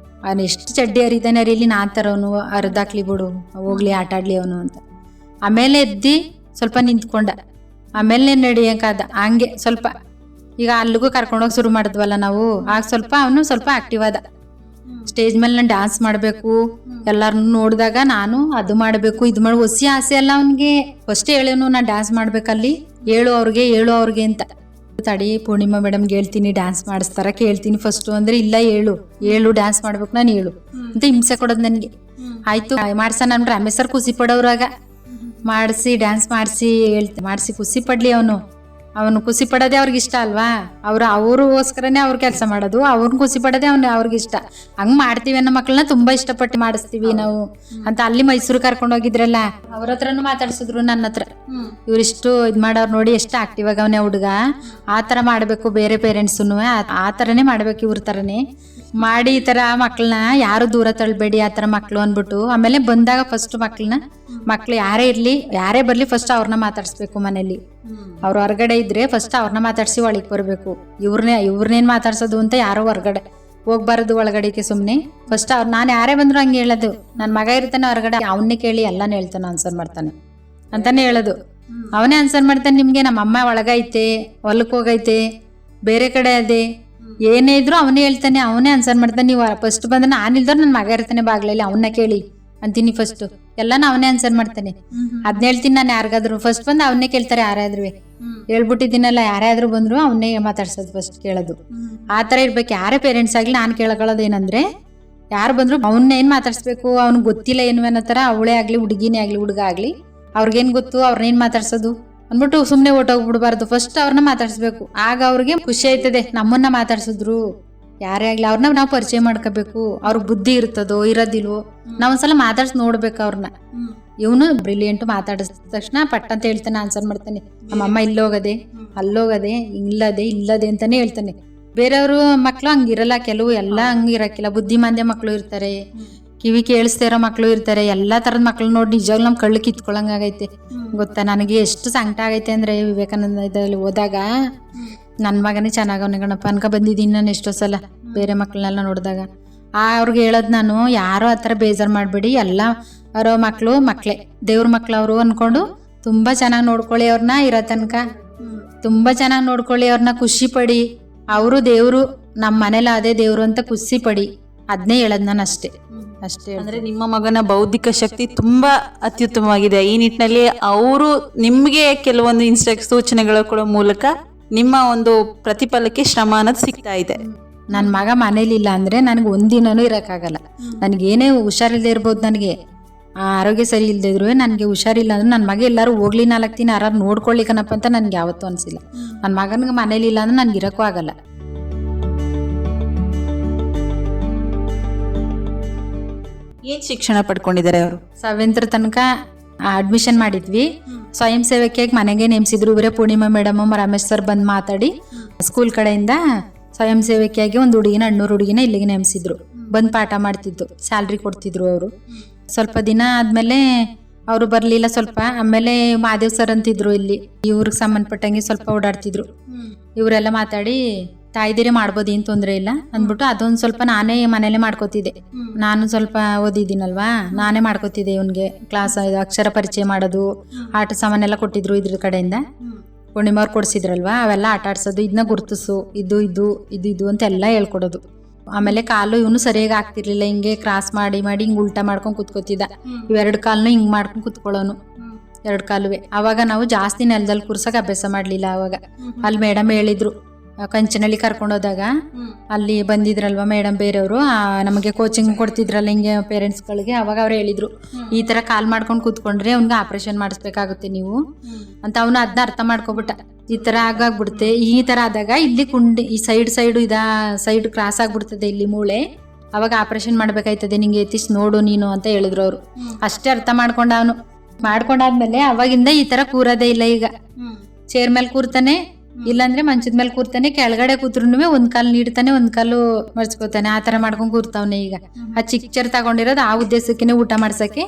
ಅವ್ನು ಎಷ್ಟು ಚಡ್ಡಿ ಹರಿತಾನೆ ಹರೀಲಿ, ನಾನು ತರೋನು, ಹರಿದಾಕ್ಲಿ ಬಿಡು, ಹೋಗ್ಲಿ ಆಟ ಆಡಲಿ ಅವನು ಅಂತ. ಆಮೇಲೆ ಎದ್ದು ಸ್ವಲ್ಪ ನಿಂತ್ಕೊಂಡ. ಆಮೇಲೆ ನಡಿಯೋಕ್ಕಾದ ಹಂಗೆ ಸ್ವಲ್ಪ. ಈಗ ಅಲ್ಲಿಗೂ ಕರ್ಕೊಂಡೋಗಿ ಶುರು ಮಾಡಿದ್ವಲ್ಲ ನಾವು, ಆಗ ಸ್ವಲ್ಪ ಅವನು ಸ್ವಲ್ಪ ಆಕ್ಟಿವ್ ಆದ. ಸ್ಟೇಜ್ ಮೇಲೆ ನಾನು ಡ್ಯಾನ್ಸ್ ಮಾಡಬೇಕು, ಎಲ್ಲರನ್ನು ನೋಡಿದಾಗ ನಾನು ಅದು ಮಾಡಬೇಕು ಇದು ಮಾಡಿ ಹೊಸಿ ಆಸೆ ಅಲ್ಲ ಅವನಿಗೆ. ಫಸ್ಟ್ ಹೇಳೇನು ನಾನು ಡ್ಯಾನ್ಸ್ ಮಾಡ್ಬೇಕಲ್ಲಿ, ಹೇಳು ಅವ್ರಿಗೆ ಅಂತ. ತಡಿ ಪೂರ್ಣಿಮಾ ಮೇಡಮ್ಗೆ ಹೇಳ್ತೀನಿ ಡ್ಯಾನ್ಸ್ ಮಾಡಿಸ್ತಾರ ಕೇಳ್ತೀನಿ ಫಸ್ಟು ಅಂದ್ರೆ, ಇಲ್ಲ ಹೇಳು ಡ್ಯಾನ್ಸ್ ಮಾಡ್ಬೇಕು ನಾನು ಹೇಳು ಅಂತ ಹಿಂಸೆ ಕೊಡೋದು ನನಗೆ. ಆಯ್ತು ಮಾಡ್ಸೋಣ ಅಂದ್ರೆ ರಮೇಶ್ ಸರ್ ಖುಷಿ ಪಡೋರಾಗ ಮಾಡಿಸಿ ಡ್ಯಾನ್ಸ್ ಮಾಡಿಸಿ ಖುಷಿ ಪಡ್ಲಿ. ಅವನು ಖುಷಿ ಪಡೋದೇ ಅವ್ರಿಗೆ ಇಷ್ಟ ಅಲ್ವಾ, ಅವ್ರಿಗೋಸ್ಕರನೇ ಅವ್ರು ಕೆಲಸ ಮಾಡೋದು, ಅವ್ರನ್ನ ಖುಷಿ ಪಡೋದೇ ಅವ್ರಿಗೆ ಇಷ್ಟ. ಹಂಗೆ ಮಾಡ್ತೀವಿ ಅನ್ನೋ ಮಕ್ಕಳನ್ನ ತುಂಬಾ ಇಷ್ಟಪಟ್ಟು ಮಾಡಿಸ್ತೀವಿ ನಾವು ಅಂತ. ಅಲ್ಲಿ ಮೈಸೂರು ಕರ್ಕೊಂಡು ಹೋಗಿದ್ರಲ್ಲ, ಅವ್ರ ಹತ್ರನು ಮಾತಾಡ್ಸಿದ್ರು ನನ್ನ ಹತ್ರ. ಇವ್ರಿಷ್ಟು ಇದ್ ಮಾಡೋರು ನೋಡಿ ಎಷ್ಟು ಆಕ್ಟಿವ್ ಆಗವನೇ ಹುಡುಗ, ಆ ಥರ ಮಾಡಬೇಕು ಬೇರೆ ಪೇರೆಂಟ್ಸನ್ನು, ಆ ಥರನೇ ಮಾಡ್ಬೇಕು ಇವ್ರ ಥರನೇ ಮಾಡಿ. ಈ ಥರ ಮಕ್ಕಳನ್ನ ಯಾರು ದೂರ ತಳ್ಳಬೇಡಿ ಆ ಥರ ಮಕ್ಕಳು ಅಂದ್ಬಿಟ್ಟು. ಆಮೇಲೆ ಬಂದಾಗ ಫಸ್ಟ್ ಮಕ್ಳು ಯಾರೇ ಬರಲಿ ಫಸ್ಟ್ ಅವ್ರನ್ನ ಮಾತಾಡಿಸ್ಬೇಕು ಮನೇಲಿ. ಅವ್ರು ಹೊರಗಡೆ ಇದ್ರೆ ಫಸ್ಟ್ ಅವ್ರನ್ನ ಮಾತಾಡಿಸಿ ಒಳಗೆ ಬರಬೇಕು. ಇವ್ರನ್ನೇನು ಮಾತಾಡ್ಸೋದು ಅಂತ ಯಾರೋ ಹೊರಗಡೆ ಹೋಗ್ಬಾರದು ಒಳಗಡೆಗೆ ಸುಮ್ಮನೆ. ಫಸ್ಟ್ ನಾನು ಯಾರೇ ಬಂದ್ರು ಹಂಗೆ ಹೇಳೋದು, ನನ್ನ ಮಗ ಇರ್ತಾನೆ ಹೊರಗಡೆ ಅವನ್ನೇ ಕೇಳಿ ಎಲ್ಲಾನು ಹೇಳ್ತಾನೆ, ಆನ್ಸರ್ ಮಾಡ್ತಾನೆ ಅಂತಾನೆ ಹೇಳೋದು. ಅವನೇ ಆನ್ಸರ್ ಮಾಡ್ತಾನೆ. ನಿಮಗೆ ನಮ್ಮ ಅಮ್ಮ ಒಳಗೈತೆ, ಹೊಲಕ್ಕೆ ಹೋಗೈತೆ, ಬೇರೆ ಕಡೆ ಅದೇ ಏನೇ ಇದ್ರು ಅವನೇ ಹೇಳ್ತಾನೆ, ಅವನೇ ಆನ್ಸರ್ ಮಾಡ್ತಾನೆ. ನೀವು ಫಸ್ಟ್ ಬಂದ್ರೆ ನಾನು ಇಲ್ದವ್ರು ನನ್ನ ಮಗ ಇರ್ತಾನೆ ಬಾಗ್ಲಲ್ಲಿ, ಅವನ್ನ ಕೇಳಿ ಅಂತೀನಿ ಫಸ್ಟ್. ಎಲ್ಲಾನು ಅವನೇ ಆನ್ಸರ್ ಮಾಡ್ತಾನೆ. ಅದ್ನ ಹೇಳ್ತೀನಿ ನಾನು ಯಾರಿಗಾದ್ರು. ಫಸ್ಟ್ ಬಂದು ಅವನ್ನೇ ಕೇಳ್ತಾರೆ ಯಾರಾದ್ರೂ, ಹೇಳ್ಬಿಟ್ಟಿದ್ದೀನಲ್ಲ ಯಾರಾದ್ರೂ ಬಂದ್ರು ಅವನ್ನೇ ಮಾತಾಡ್ಸೋದು ಫಸ್ಟ್ ಕೇಳೋದು. ಆ ಥರ ಇರ್ಬೇಕು ಯಾರೇ ಪೇರೆಂಟ್ಸ್ ಆಗ್ಲಿ. ನಾನು ಕೇಳ್ಕೊಳ್ಳೋದು ಏನಂದ್ರೆ, ಯಾರು ಬಂದ್ರು ಅವನ್ನೇನ್ ಮಾತಾಡ್ಸ್ಬೇಕು, ಅವ್ನಿಗೆ ಗೊತ್ತಿಲ್ಲ ಏನು ಅನ್ನೋ ಥರ. ಅವಳೇ ಆಗ್ಲಿ ಹುಡುಗಿನೇ ಆಗ್ಲಿ ಹುಡುಗ ಆಗ್ಲಿ, ಅವ್ರಿಗೇನ್ ಗೊತ್ತು ಅವ್ರನ್ನೇನ್ ಮಾತಾಡ್ಸೋದು ಅಂದ್ಬಿಟ್ಟು ಸುಮ್ಮನೆ ಓಟೋಗ್ಬಿಡ್ಬಾರ್ದು. ಫಸ್ಟ್ ಅವ್ರನ್ನ ಮಾತಾಡ್ಸ್ಬೇಕು, ಆಗ ಅವ್ರಿಗೆ ಖುಷಿ ಆಯ್ತದೆ. ನಮ್ಮನ್ನ ಮಾತಾಡ್ಸಿದ್ರು ಯಾರೇ ಆಗ್ಲಿ ಅವ್ರನ್ನ ನಾವು ಪರಿಚಯ ಮಾಡ್ಕೋಬೇಕು. ಅವ್ರ ಬುದ್ಧಿ ಇರ್ತದೋ ಇರೋದಿಲ್ವೋ ನಾವೊಂದ್ಸಲ ಮಾತಾಡ್ಸಿ ನೋಡ್ಬೇಕು ಅವ್ರನ್ನ. ಇವನು ಬ್ರಿಲಿಯಂಟ್, ಮಾತಾಡಿಸಿದ ತಕ್ಷಣ ಪಟ್ ಅಂತ ಹೇಳ್ತಾನೆ, ಆನ್ಸರ್ ಮಾಡ್ತಾನೆ. ನಮ್ಮಮ್ಮ ಇಲ್ಲೋಗದೆ ಅಲ್ಲೋಗದೆ ಇಲ್ಲದೆ ಅಂತಾನೆ ಹೇಳ್ತಾನೆ. ಬೇರೆಯವರು ಮಕ್ಳು ಹಂಗಿರಲ್ಲ, ಕೆಲವು ಎಲ್ಲ ಹಂಗಿರಕ್ಕಿಲ್ಲ. ಬುದ್ಧಿಮಾಂದ್ಯ ಮಕ್ಳು ಇರ್ತಾರೆ, ಕಿವಿ ಕೇಳಿಸ್ತಾ ಇರೋ ಮಕ್ಳು ಇರ್ತಾರೆ. ಎಲ್ಲಾ ತರದ ಮಕ್ಳು ನೋಡಿ ನಿಜವಾಗ್ಲೂ ನಮ್ ಕಳ್ಳು ಕಿತ್ಕೊಳಂಗಾಗೈತೆ ಗೊತ್ತಾ. ನನಗೆ ಎಷ್ಟು ಸಂಕಟ ಆಗೈತೆ ಅಂದ್ರೆ, ವಿವೇಕಾನಂದ ಇದರಲ್ಲಿ ಹೋದಾಗ ನನ್ನ ಮಗನೇ ಚೆನ್ನಾಗವನೆ ಗಣಪ ಅನ್ಕ ಬಂದಿದ್ದೀನಿ ನಾನು ಎಷ್ಟೋ ಸಲ ಬೇರೆ ಮಕ್ಳನ್ನೆಲ್ಲ ನೋಡಿದಾಗ. ಅವ್ರಿಗೆ ಹೇಳೋದು ನಾನು, ಯಾರೋ ಆ ಥರ ಬೇಜಾರು ಮಾಡಬೇಡಿ, ಎಲ್ಲ ಅವರ ಮಕ್ಳೇ ದೇವ್ರ ಮಕ್ಳು ಅವರು ಅನ್ಕೊಂಡು ತುಂಬಾ ಚೆನ್ನಾಗಿ ನೋಡ್ಕೊಳ್ಳಿ ಅವ್ರನ್ನ. ಇರೋ ತನಕ ತುಂಬಾ ಚೆನ್ನಾಗಿ ನೋಡ್ಕೊಳ್ಳಿ ಅವ್ರನ್ನ, ಖುಷಿ ಪಡಿ. ಅವರು ದೇವ್ರು, ನಮ್ಮ ಮನೇಲಿ ಅದೇ ದೇವ್ರು ಅಂತ ಖುಷಿ ಪಡಿ. ಅದನ್ನೇ ಹೇಳೋದು ನಾನು ಅಷ್ಟೇ. ಅಂದ್ರೆ ನಿಮ್ಮ ಮಗನ ಬೌದ್ಧಿಕ ಶಕ್ತಿ ತುಂಬಾ ಅತ್ಯುತ್ತಮವಾಗಿದೆ. ಈ ನಿಟ್ಟಿನಲ್ಲಿ ಅವರು ನಿಮ್ಗೆ ಕೆಲವೊಂದು ಸೂಚನೆಗಳು ಕೊಡೋ ಮೂಲಕ ನಿಮ್ಮ ಒಂದು ಪ್ರತಿಫಲಕ್ಕೆ ಶ್ರಮ ಅನ್ನೋದು ಸಿಗ್ತಾ ಇದೆ. ನನ್ನ ಮಗ ಮನೇಲಿ ಇಲ್ಲ ಅಂದ್ರೆ ನನಗೆ ಒಂದಿನೂ ಇರೋಕ್ಕಾಗಲ್ಲ. ನನಗೇನೇ ಹುಷಾರಿಲ್ಲದೆ ಇರ್ಬೋದು, ನನಗೆ ಆರೋಗ್ಯ ಸರಿ ಇಲ್ಲದೆ ಇದ್ರು ನನಗೆ ಹುಷಾರಿಲ್ಲ ಅಂದ್ರೆ ನನ್ನ ಮಗ ಎಲ್ಲರೂ ಹೋಗ್ಲಿ 4 ದಿನ ಯಾರು ನೋಡ್ಕೊಳ್ಳಿಕನಪ್ಪ ಅಂತ ನನಗೆ ಯಾವತ್ತೂ ಅನಿಸಿಲ್ಲ. ನನ್ನ ಮಗನಿಗೆ ಮನೇಲಿ ಇಲ್ಲ ಅಂದ್ರೆ ನನಗೆ ಇರೋಕ್ಕೂ ಆಗಲ್ಲ. ಏನ್ ಶಿಕ್ಷಣ ಪಡ್ಕೊಂಡಿದ್ದಾರೆ ಅವರು? 7th ತನಕ ಅಡ್ಮಿಷನ್ ಮಾಡಿದ್ವಿ. ಸ್ವಯಂ ಸೇವಕಿಯಾಗಿ ಮನೆಗೆ ನೇಮಿಸಿದ್ರು ಇವರೇ, ಪೂರ್ಣಿಮಾ ಮೇಡಮ್ ರಮೇಶ್ ಸರ್ ಬಂದು ಮಾತಾಡಿ ಸ್ಕೂಲ್ ಕಡೆಯಿಂದ ಸ್ವಯಂ ಸೇವಕಿಯಾಗಿ ಒಂದು ಹುಡುಗಿನ 200 ಹುಡುಗಿನ ಇಲ್ಲಿಗೆ ನೇಮಿಸಿದ್ರು. ಬಂದು ಪಾಠ ಮಾಡ್ತಿದ್ದು, ಸ್ಯಾಲ್ರಿ ಕೊಡ್ತಿದ್ರು ಅವರು. ಸ್ವಲ್ಪ ದಿನ ಆದ್ಮೇಲೆ ಅವರು ಬರ್ಲಿಲ್ಲ ಸ್ವಲ್ಪ. ಆಮೇಲೆ ಮಾದೇವ್ ಸರ್ ಅಂತಿದ್ರು ಇಲ್ಲಿ, ಇವ್ರಿಗೆ ಸಂಬಂಧಪಟ್ಟಂಗೆ ಸ್ವಲ್ಪ ಓಡಾಡ್ತಿದ್ರು. ಇವರೆಲ್ಲ ಮಾತಾಡಿ ತಾಯ್ದಿರೇ ಮಾಡ್ಬೋದು, ಏನು ತೊಂದರೆ ಇಲ್ಲ ಅಂದ್ಬಿಟ್ಟು ಅದೊಂದು ಸ್ವಲ್ಪ ನಾನೇ ಮನೇಲೆ ಮಾಡ್ಕೋತಿದ್ದೆ. ನಾನು ಸ್ವಲ್ಪ ಓದಿದ್ದೀನಲ್ವಾ, ನಾನೇ ಮಾಡ್ಕೋತಿದ್ದೆ. ಇವನ್ಗೆ ಕ್ಲಾಸ್ ಅಕ್ಷರ ಪರಿಚಯ ಮಾಡೋದು, ಆಟ ಸಾಮಾನೆಲ್ಲ ಕೊಟ್ಟಿದ್ರು ಇದ್ರ ಕಡೆಯಿಂದ. ಪೂರ್ಣಿಮಾ ಅವ್ರು ಕೊಡ್ಸಿದ್ರಲ್ವಾ, ಅವೆಲ್ಲ ಆಟ ಆಡ್ಸೋದು, ಇದನ್ನ ಗುರ್ತಿಸು, ಇದು ಅಂತ ಎಲ್ಲ ಹೇಳ್ಕೊಡೋದು. ಆಮೇಲೆ ಕಾಲು ಇವನು ಸರಿಯಾಗಿ ಆಗ್ತಿರ್ಲಿಲ್ಲ, ಹಿಂಗೆ ಕ್ರಾಸ್ ಮಾಡಿ ಹಿಂಗೆ ಉಲ್ಟಾ ಮಾಡ್ಕೊಂಡು ಕುತ್ಕೋತಿದ್ದ. ಇವೆರಡು ಕಾಲನು ಹಿಂಗೆ ಮಾಡ್ಕೊಂಡು ಕುತ್ಕೊಳ್ಳೋನು, 2 ಕಾಲುವೆ. ಅವಾಗ ನಾವು ಜಾಸ್ತಿ ನೆಲದಲ್ಲಿ ಕೂರ್ಸಕ್ಕೆ ಅಭ್ಯಾಸ ಮಾಡಲಿಲ್ಲ. ಅವಾಗ ಅಲ್ಲಿ ಮೇಡಮ್ ಹೇಳಿದ್ರು, ಕಂಚನಹಳ್ಳಿ ಕರ್ಕೊಂಡೋದಾಗ ಅಲ್ಲಿ ಬಂದಿದ್ರಲ್ವ ಮೇಡಮ್ ಬೇರೆಯವರು, ನಮಗೆ ಕೋಚಿಂಗ್ ಕೊಡ್ತಿದ್ರಲ್ಲ ಹಿಂಗೆ ಪೇರೆಂಟ್ಸ್ಗಳಿಗೆ. ಅವಾಗ ಅವ್ರು ಹೇಳಿದ್ರು, ಈ ಥರ ಕಾಲ್ ಮಾಡ್ಕೊಂಡು ಕೂತ್ಕೊಂಡ್ರೆ ಅವ್ನಿಗೆ ಆಪ್ರೇಷನ್ ಮಾಡಿಸ್ಬೇಕಾಗುತ್ತೆ ನೀವು ಅಂತ. ಅವನು ಅದನ್ನ ಅರ್ಥ ಮಾಡ್ಕೊಬಿಟ್ಟ. ಈ ಥರ ಆಗಾಗ್ಬಿಡುತ್ತೆ, ಈ ಥರ ಆದಾಗ ಇಲ್ಲಿ ಕುಂಡಿ ಈ ಸೈಡ್ ಕ್ರಾಸ್ ಆಗ್ಬಿಡ್ತದೆ ಇಲ್ಲಿ ಮೂಳೆ, ಅವಾಗ ಆಪ್ರೇಷನ್ ಮಾಡ್ಬೇಕಾಯ್ತದೆ, ನಿಂಗೆ ಯತೀಶ್ ನೋಡು ನೀನು ಅಂತ ಹೇಳಿದ್ರು ಅವರು. ಅಷ್ಟೇ ಅರ್ಥ ಅವನು ಮಾಡ್ಕೊಂಡಾದ್ಮೇಲೆ ಅವಾಗಿಂದ ಈ ಥರ ಕೂರೋದೇ ಇಲ್ಲ. ಈಗ ಚೇರ್ ಮೇಲೆ ಕೂರ್ತಾನೆ, ಇಲ್ಲಾಂದ್ರೆ ಮಂಚದ ಮೇಲೆ ಕೂರ್ತಾನೆ. ಕೆಳಗಡೆ ಕೂತ್ರುನು ಒಂದ್ ಕಾಲು ನೀಡ್ತಾನೆ, ಒಂದ್ ಕಾಲು ಮರ್ಚ್ಕೋತಾನೆ. ಆ ತರ ಮಾಡ್ಕೊಂಡ್ ಕೂರ್ತಾವನೆ. ಈಗ ಆ ಚಿಕ್ಕ ಚೇರ್ ತಗೊಂಡಿರೋದು ಆ ಉದ್ದೇಶಕ್ಕೆ ಊಟ ಮಾಡ್ಸಕ್ಕೆ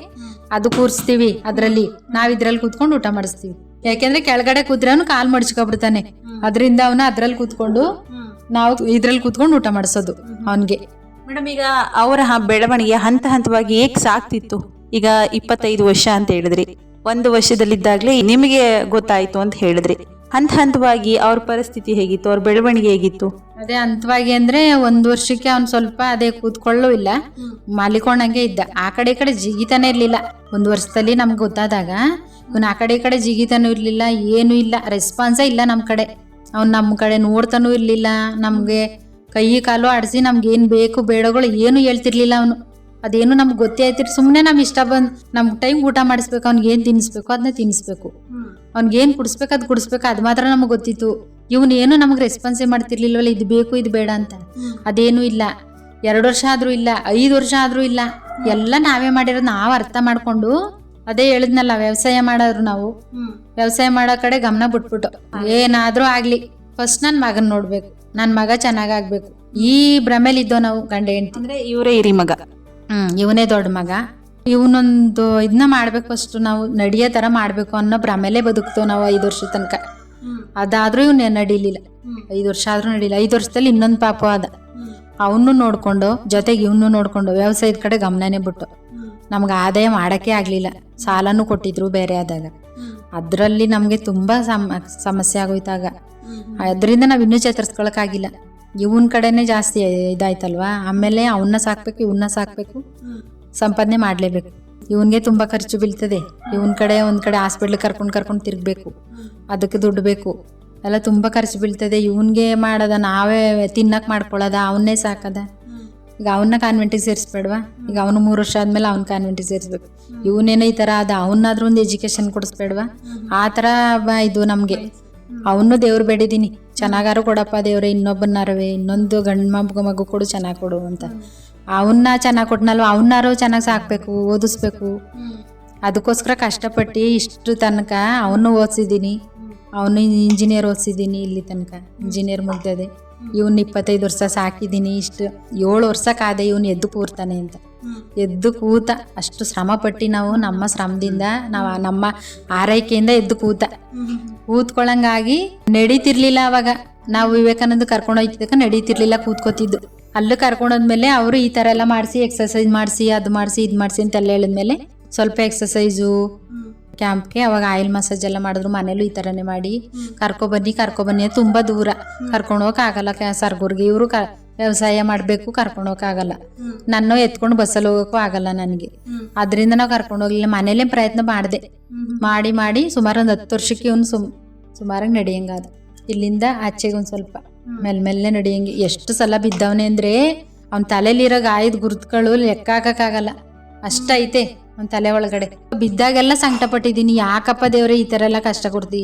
ಅದು ಕೂರ್ಸ್ತೀವಿ. ಅದ್ರಲ್ಲಿ ಇದ್ರಲ್ಲಿ ಕೂತ್ಕೊಂಡು ಊಟ ಮಾಡಿಸ್ತೀವಿ. ಯಾಕೆಂದ್ರೆ ಕೆಳಗಡೆ ಕೂತ್ರೆ ಕಾಲ್ ಮಡ್ಚ್ಕೊಬಿಡ್ತಾನೆ. ಅದರಿಂದ ಅವನ ಅದ್ರಲ್ಲಿ ಕೂತ್ಕೊಂಡು ನಾವು ಇದ್ರಲ್ಲಿ ಕೂತ್ಕೊಂಡು ಊಟ ಮಾಡಿಸೋದು ಅವನ್ಗೆ. ಮೇಡಮ್, ಈಗ ಅವರ ಬೆಳವಣಿಗೆ ಹಂತವಾಗಿ ಹೇಗ್ ಸಾಕ್ತಿತ್ತು? ಈಗ 25 ವರ್ಷ ಅಂತ ಹೇಳಿದ್ರಿ, 1 ವರ್ಷದಲ್ಲಿದ್ದಾಗ್ಲೇ ನಿಮಗೆ ಗೊತ್ತಾಯ್ತು ಅಂತ ಹೇಳಿದ್ರಿ. ಹಂತ ಹಂತವಾಗಿ ಅವ್ರ ಪರಿಸ್ಥಿತಿ ಹೇಗಿತ್ತು, ಅವ್ರ ಬೆಳವಣಿಗೆ ಹೇಗಿತ್ತು? ಅದೇ ಹಂತವಾಗಿ ಅಂದ್ರೆ 1 ವರ್ಷಕ್ಕೆ ಅವ್ನು ಸ್ವಲ್ಪ ಅದೇ ಕೂತ್ಕೊಳ್ಳೂ ಇಲ್ಲ, ಮಾಲಿಕೊಂಡಂಗೆ ಇದ್ದ. ಆ ಕಡೆ ಈ ಕಡೆ ಜಿಗಿತಾನೆ ಇರ್ಲಿಲ್ಲ. 1 ವರ್ಷದಲ್ಲಿ ನಮ್ಗೆ ಗೊತ್ತಾದಾಗ ಇವನು ಆ ಕಡೆ ಈ ಕಡೆ ಜಿಗಿತಾನೂ ಇರ್ಲಿಲ್ಲ, ಏನೂ ಇಲ್ಲ, ರೆಸ್ಪಾನ್ಸೇ ಇಲ್ಲ ನಮ್ಮ ಕಡೆ. ಅವ್ನು ನಮ್ಮ ಕಡೆ ನೋಡ್ತಾನೂ ಇರ್ಲಿಲ್ಲ, ನಮ್ಗೆ ಕೈ ಕಾಲು ಆಡಿಸಿ ನಮ್ಗೆ ಏನು ಬೇಕು ಬೇಡಗಳು ಏನು ಹೇಳ್ತಿರ್ಲಿಲ್ಲ ಅವನು. ಅದೇನು ನಮ್ಗೆ ಗೊತ್ತೇ ಆಯ್ತಿರ್, ಸುಮ್ಮನೆ ನಮ್ಗೆ ಇಷ್ಟ ಬಂದು ನಮ್ಗೆ ಟೈಮ್ ಊಟ ಮಾಡಿಸ್ಬೇಕು, ಅವ್ನಿಗೆ ಏನು ತಿನ್ನಿಸ್ಬೇಕು ಅದನ್ನ ತಿನ್ನಿಸ್ಬೇಕು, ಅವ್ನಿಗೆ ಏನು ಕುಡಿಸ್ಬೇಕು ಅದು ಕುಡಿಸ್ಬೇಕು, ಅದು ಮಾತ್ರ ನಮಗೆ ಗೊತ್ತಿತ್ತು. ಇವನೇನು ನಮಗೆ ರೆಸ್ಪಾನ್ಸೇ ಮಾಡ್ತಿರ್ಲಿಲ್ವಲ್ಲ, ಇದು ಬೇಕು ಇದು ಬೇಡ ಅಂತ. ಅದೇನೂ ಇಲ್ಲ. 2 ವರ್ಷ ಆದರೂ ಇಲ್ಲ, 5 ವರ್ಷ ಆದರೂ ಇಲ್ಲ, ಎಲ್ಲ ನಾವೇ ಮಾಡಿರೋದು. ನಾವು ಅರ್ಥ ಮಾಡ್ಕೊಂಡು, ಅದೇ ಹೇಳಿದ್ನಲ್ಲ, ವ್ಯವಸಾಯ ಮಾಡೋರು ನಾವು, ವ್ಯವಸಾಯ ಮಾಡೋ ಕಡೆ ಗಮನ ಬಿಟ್ಬಿಟ್ಟು ಏನಾದರೂ ಆಗಲಿ ಫಸ್ಟ್ ನನ್ನ ಮಗನ ನೋಡ್ಬೇಕು, ನನ್ನ ಮಗ ಚೆನ್ನಾಗಾಗ್ಬೇಕು, ಈ ಭ್ರಮೇಲಿದ್ದೋ ನಾವು ಗಂಡ ಹೆಂಡ್ತಿ. ಅಂದ್ರೆ ಇವರೇ ಹಿರಿ ಮಗ, ಇವನೇ ದೊಡ್ಡ ಮಗ, ಇವನೊಂದು ಇದನ್ನ ಮಾಡ್ಬೇಕು, ಫಸ್ಟ್ ನಾವು ನಡಿಯೋ ಥರ ಮಾಡಬೇಕು ಅನ್ನೋ ಭ್ರಮೇಲೆ ಬದುಕ್ತೇವೆ ನಾವು 5 ವರ್ಷದ ತನಕ. ಅದಾದ್ರೂ ಇವನು ನಡೀಲಿಲ್ಲ, 5 ವರ್ಷ ಆದ್ರೂ ನಡೀಲಿಲ್ಲ. 5 ವರ್ಷದಲ್ಲಿ ಇನ್ನೊಂದು ಪಾಪ ಅದ, ಅವನು ನೋಡ್ಕೊಂಡು ಜೊತೆಗೆ ಇವನು ನೋಡ್ಕೊಂಡು ವ್ಯವಸಾಯದ ಕಡೆ ಗಮನನೇ ಬಿಟ್ಟು ನಮ್ಗೆ ಆದಾಯ ಮಾಡೋಕ್ಕೆ ಆಗಲಿಲ್ಲ. ಸಾಲನೂ ಕೊಟ್ಟಿದ್ರು ಬೇರೆ ಆದಾಗ, ಅದರಲ್ಲಿ ನಮಗೆ ತುಂಬ ಸಮಸ್ಯೆ ಆಗೋಯ್ತಾಗ. ಅದರಿಂದ ನಾವು ಇನ್ನೂ ಚೇತರಿಸ್ಕೊಳಕ್ಕಾಗಿಲ್ಲ. ಇವನ ಕಡೆನೇ ಜಾಸ್ತಿ ಇದಾಯ್ತಲ್ವಾ. ಆಮೇಲೆ ಅವನ್ನ ಸಾಕ್ಬೇಕು, ಇವನ್ನ ಸಾಕ್ಬೇಕು, ಸಂಪಾದನೆ ಮಾಡಲೇಬೇಕು. ಇವನ್ಗೆ ತುಂಬ ಖರ್ಚು ಬೀಳ್ತದೆ. ಇವನ ಕಡೆ ಒಂದು ಕಡೆ ಹಾಸ್ಪಿಟ್ಲಿಗೆ ಕರ್ಕೊಂಡು ತಿರುಗಬೇಕು, ಅದಕ್ಕೆ ದುಡ್ಡು ಬೇಕು, ಎಲ್ಲ ತುಂಬ ಖರ್ಚು ಬೀಳ್ತದೆ. ಇವನ್ಗೆ ಮಾಡೋದ, ನಾವೇ ತಿನ್ನಕ್ಕೆ ಮಾಡ್ಕೊಳ್ಳೋದ, ಅವನ್ನೇ ಸಾಕದ. ಈಗ ಅವನ್ನ ಕಾನ್ವೆಂಟಿಗೆ ಸೇರಿಸ್ಬೇಡ್ವಾ? ಈಗ ಅವನು 3 ವರ್ಷ ಆದಮೇಲೆ ಅವ್ನ ಕಾನ್ವೆಂಟಿಗೆ ಸೇರಿಸ್ಬೇಕು. ಇವನೇನೋ ಈ ಥರ ಅದ, ಅವನಾದ್ರೂ ಒಂದು ಎಜುಕೇಷನ್ ಕೊಡಿಸ್ಬೇಡ್ವಾ? ಆ ಥರ ಇದು ನಮಗೆ. ಅವನು ದೇವ್ರು ಬೇಡಿದ್ದೀನಿ, ಚೆನ್ನಾಗಾರು ಕೊಡಪ್ಪ ದೇವ್ರೆ, ಇನ್ನೊಬ್ಬನಾರವೇ, ಇನ್ನೊಂದು ಗಂಡು ಮಗು ಕೊಡು, ಚೆನ್ನಾಗಿ ಕೊಡು ಅಂತ. ಅವನ್ನ ಚೆನ್ನಾಗಿ ಕೊಟ್ಟನಲ್ವ, ಅವನಾರು ಚೆನ್ನಾಗಿ ಸಾಕಬೇಕು, ಓದಿಸ್ಬೇಕು. ಅದಕ್ಕೋಸ್ಕರ ಕಷ್ಟಪಟ್ಟು ಇಷ್ಟು ತನಕ ಅವನು ಓದಿಸಿದ್ದೀನಿ. ಅವನು ಇಂಜಿನಿಯರ್ ಓದಿಸಿದ್ದೀನಿ, ಇಲ್ಲಿ ತನಕ ಇಂಜಿನಿಯರ್ ಮುಗ್ದದೆ. ಇವನು 25 ವರ್ಷ ಸಾಕಿದ್ದೀನಿ. ಇಷ್ಟು 7 ವರ್ಷ ಕಾದೆ ಇವನು ಎದ್ದು ಕೂರ್ತಾನೆ ಅಂತ. ಎದ್ದು ಕೂತ ಅಷ್ಟು ಶ್ರಮ ಪಟ್ಟು ನಾವು ನಮ್ಮ ಶ್ರಮದಿಂದ, ನಾವು ನಮ್ಮ ಆರೈಕೆಯಿಂದ ಎದ್ದು ಕೂತ್ಕೊಳ್ಳಂಗಾಗಿ ನಡೀತಿರ್ಲಿಲ್ಲ. ಅವಾಗ ನಾವು ವಿವೇಕಾನಂದ ಕರ್ಕೊಂಡು ಹೋಗ್ತಿದ್ದಕ್ಕೆ ನಡೀತಿರ್ಲಿಲ್ಲ, ಕೂತ್ಕೋತಿದ್ದು. ಅಲ್ಲೂ ಕರ್ಕೊಂಡೋದ್ಮೇಲೆ ಅವರು ಈ ಥರ ಎಲ್ಲ ಮಾಡಿಸಿ, ಎಕ್ಸಸೈಸ್ ಮಾಡಿಸಿ, ಅದು ಮಾಡಿಸಿ ಇದು ಮಾಡಿಸಿ ಅಂತೆಲ್ಲ ಹೇಳಿದ್ಮೇಲೆ ಸ್ವಲ್ಪ ಎಕ್ಸಸೈಸು ಕ್ಯಾಂಪ್ಗೆ ಅವಾಗ ಆಯಿಲ್ ಮಸಾಜ್ ಎಲ್ಲ ಮಾಡಿದ್ರು. ಮನೇಲೂ ಈ ಥರನೇ ಮಾಡಿ ಕರ್ಕೊಬನ್ನಿ, ತುಂಬ ದೂರ ಕರ್ಕೊಂಡೋಗಕ್ಕಾಗಲ್ಲ ಸರ್ಗೂರ್ಗೆ. ಇವರು ವ್ಯವಸಾಯ ಮಾಡಬೇಕು, ಕರ್ಕೊಂಡೋಗಕ್ಕಾಗಲ್ಲ. ನಾನು ಎತ್ಕೊಂಡು ಬಸ್ಸಲ್ಲಿ ಹೋಗೋಕ್ಕೂ ಆಗಲ್ಲ ನನಗೆ. ಅದರಿಂದ ನಾವು ಕರ್ಕೊಂಡೋಗ್ಲಿಲ್ಲ. ಮನೇಲೇ ಪ್ರಯತ್ನ ಮಾಡಿ ಸುಮಾರು ಒಂದು 10 ವರ್ಷಕ್ಕೆ ಇವನು ಸುಮಾರಾಗಿ ನಡೆಯಂಗಾದ. ಇಲ್ಲಿಂದ ಆಚೆಗೆ ಒಂದು ಸ್ವಲ್ಪ ಮೆಲ್ಲೆ ನಡೆಯಂಗೆ. ಎಷ್ಟು ಸಲ ಬಿದ್ದವನೇ ಅಂದರೆ ಅವ್ನ ತಲೆಯಲ್ಲಿರೋ ಗಾಯದ ಗುರುತುಗಳು ಲೆಕ್ಕ ಹಾಕಕ್ಕಾಗಲ್ಲ, ಅಷ್ಟೈತೆ ಅವ್ನ ತಲೆ ಒಳಗಡೆ. ಬಿದ್ದಾಗೆಲ್ಲ ಸಂಕಟ ಪಟ್ಟಿದ್ದೀನಿ, ಯಾಕಪ್ಪ ದೇವ್ರೆ ಈ ಥರ ಎಲ್ಲ ಕಷ್ಟ ಕೊಡ್ತಿ,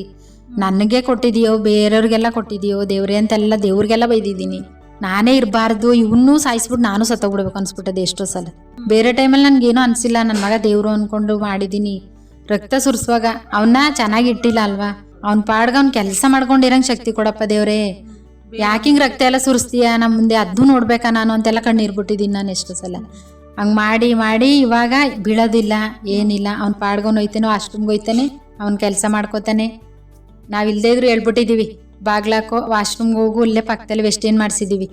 ನನಗೆ ಕೊಟ್ಟಿದೀಯೋ ಬೇರೆಯವ್ರಿಗೆಲ್ಲ ಕೊಟ್ಟಿದೀಯೋ ದೇವ್ರೆ ಅಂತೆಲ್ಲ ದೇವ್ರಿಗೆಲ್ಲ ಬೈದಿದ್ದೀನಿ. ನಾನೇ ಇರಬಾರ್ದು, ಇವನ್ನೂ ಸಾಯಿಸ್ಬಿಟ್ಟು ನಾನು ಸತ್ತೋಗ್ಬಿಡ್ಬೇಕು ಅನ್ಸ್ಬಿಟ್ಟದೆ ಎಷ್ಟೋ ಸಲ. ಬೇರೆ ಟೈಮಲ್ಲಿ ನನಗೇನೂ ಅನಿಸಿಲ್ಲ, ನನ್ನ ಮಗ ದೇವರು ಅಂದ್ಕೊಂಡು ಮಾಡಿದ್ದೀನಿ. ರಕ್ತ ಸುರಿಸುವಾಗ ಅವನ್ನ ಚೆನ್ನಾಗಿ ಇಟ್ಟಿಲ್ಲ ಅಲ್ವಾ, ಅವ್ನ ಪಾಡ್ಗೆ ಅವ್ನು ಕೆಲಸ ಮಾಡ್ಕೊಂಡಿರಂಗೆ ಶಕ್ತಿ ಕೊಡಪ್ಪ ದೇವ್ರೆ. ಯಾಕಿಂಗ್ ರಕ್ತ ಎಲ್ಲ ಸುರಿಸ್ತೀಯ ನಮ್ಮ ಮುಂದೆ, ಅದನ್ನೂ ನೋಡ್ಬೇಕಾ ನಾನು ಅಂತೆಲ್ಲ ಕಣ್ಣೀರು ಬಿಟ್ಟಿದ್ದೀನಿ ನಾನು ಎಷ್ಟೋ ಸಲ. ಹಂಗೆ ಮಾಡಿ ಇವಾಗ ಬೀಳೋದಿಲ್ಲ, ಏನಿಲ್ಲ. ಅವ್ನ ಪಾಡ್ಗೊಂಡು ಹೋಯ್ತಾನೋ ವಾಶ್ರೂಮ್ಗೆ ಹೋಯ್ತಾನೆ, ಅವ್ನ ಕೆಲಸ ಮಾಡ್ಕೋತಾನೆ. ನಾವಿಲ್ಲದೇ ಇದ್ರು ಹೇಳ್ಬಿಟ್ಟಿದ್ದೀವಿ, ಬಾಗ್ಲಾಕೋ ವಾಶ್ರೂಮ್ಗೆ ಹೋಗು, ಇಲ್ಲೇ ಪಕ್ಕದಲ್ಲಿ ವೆಸ್ಟೇನ್ ಮಾಡಿಸಿದ್ದೀವಿ.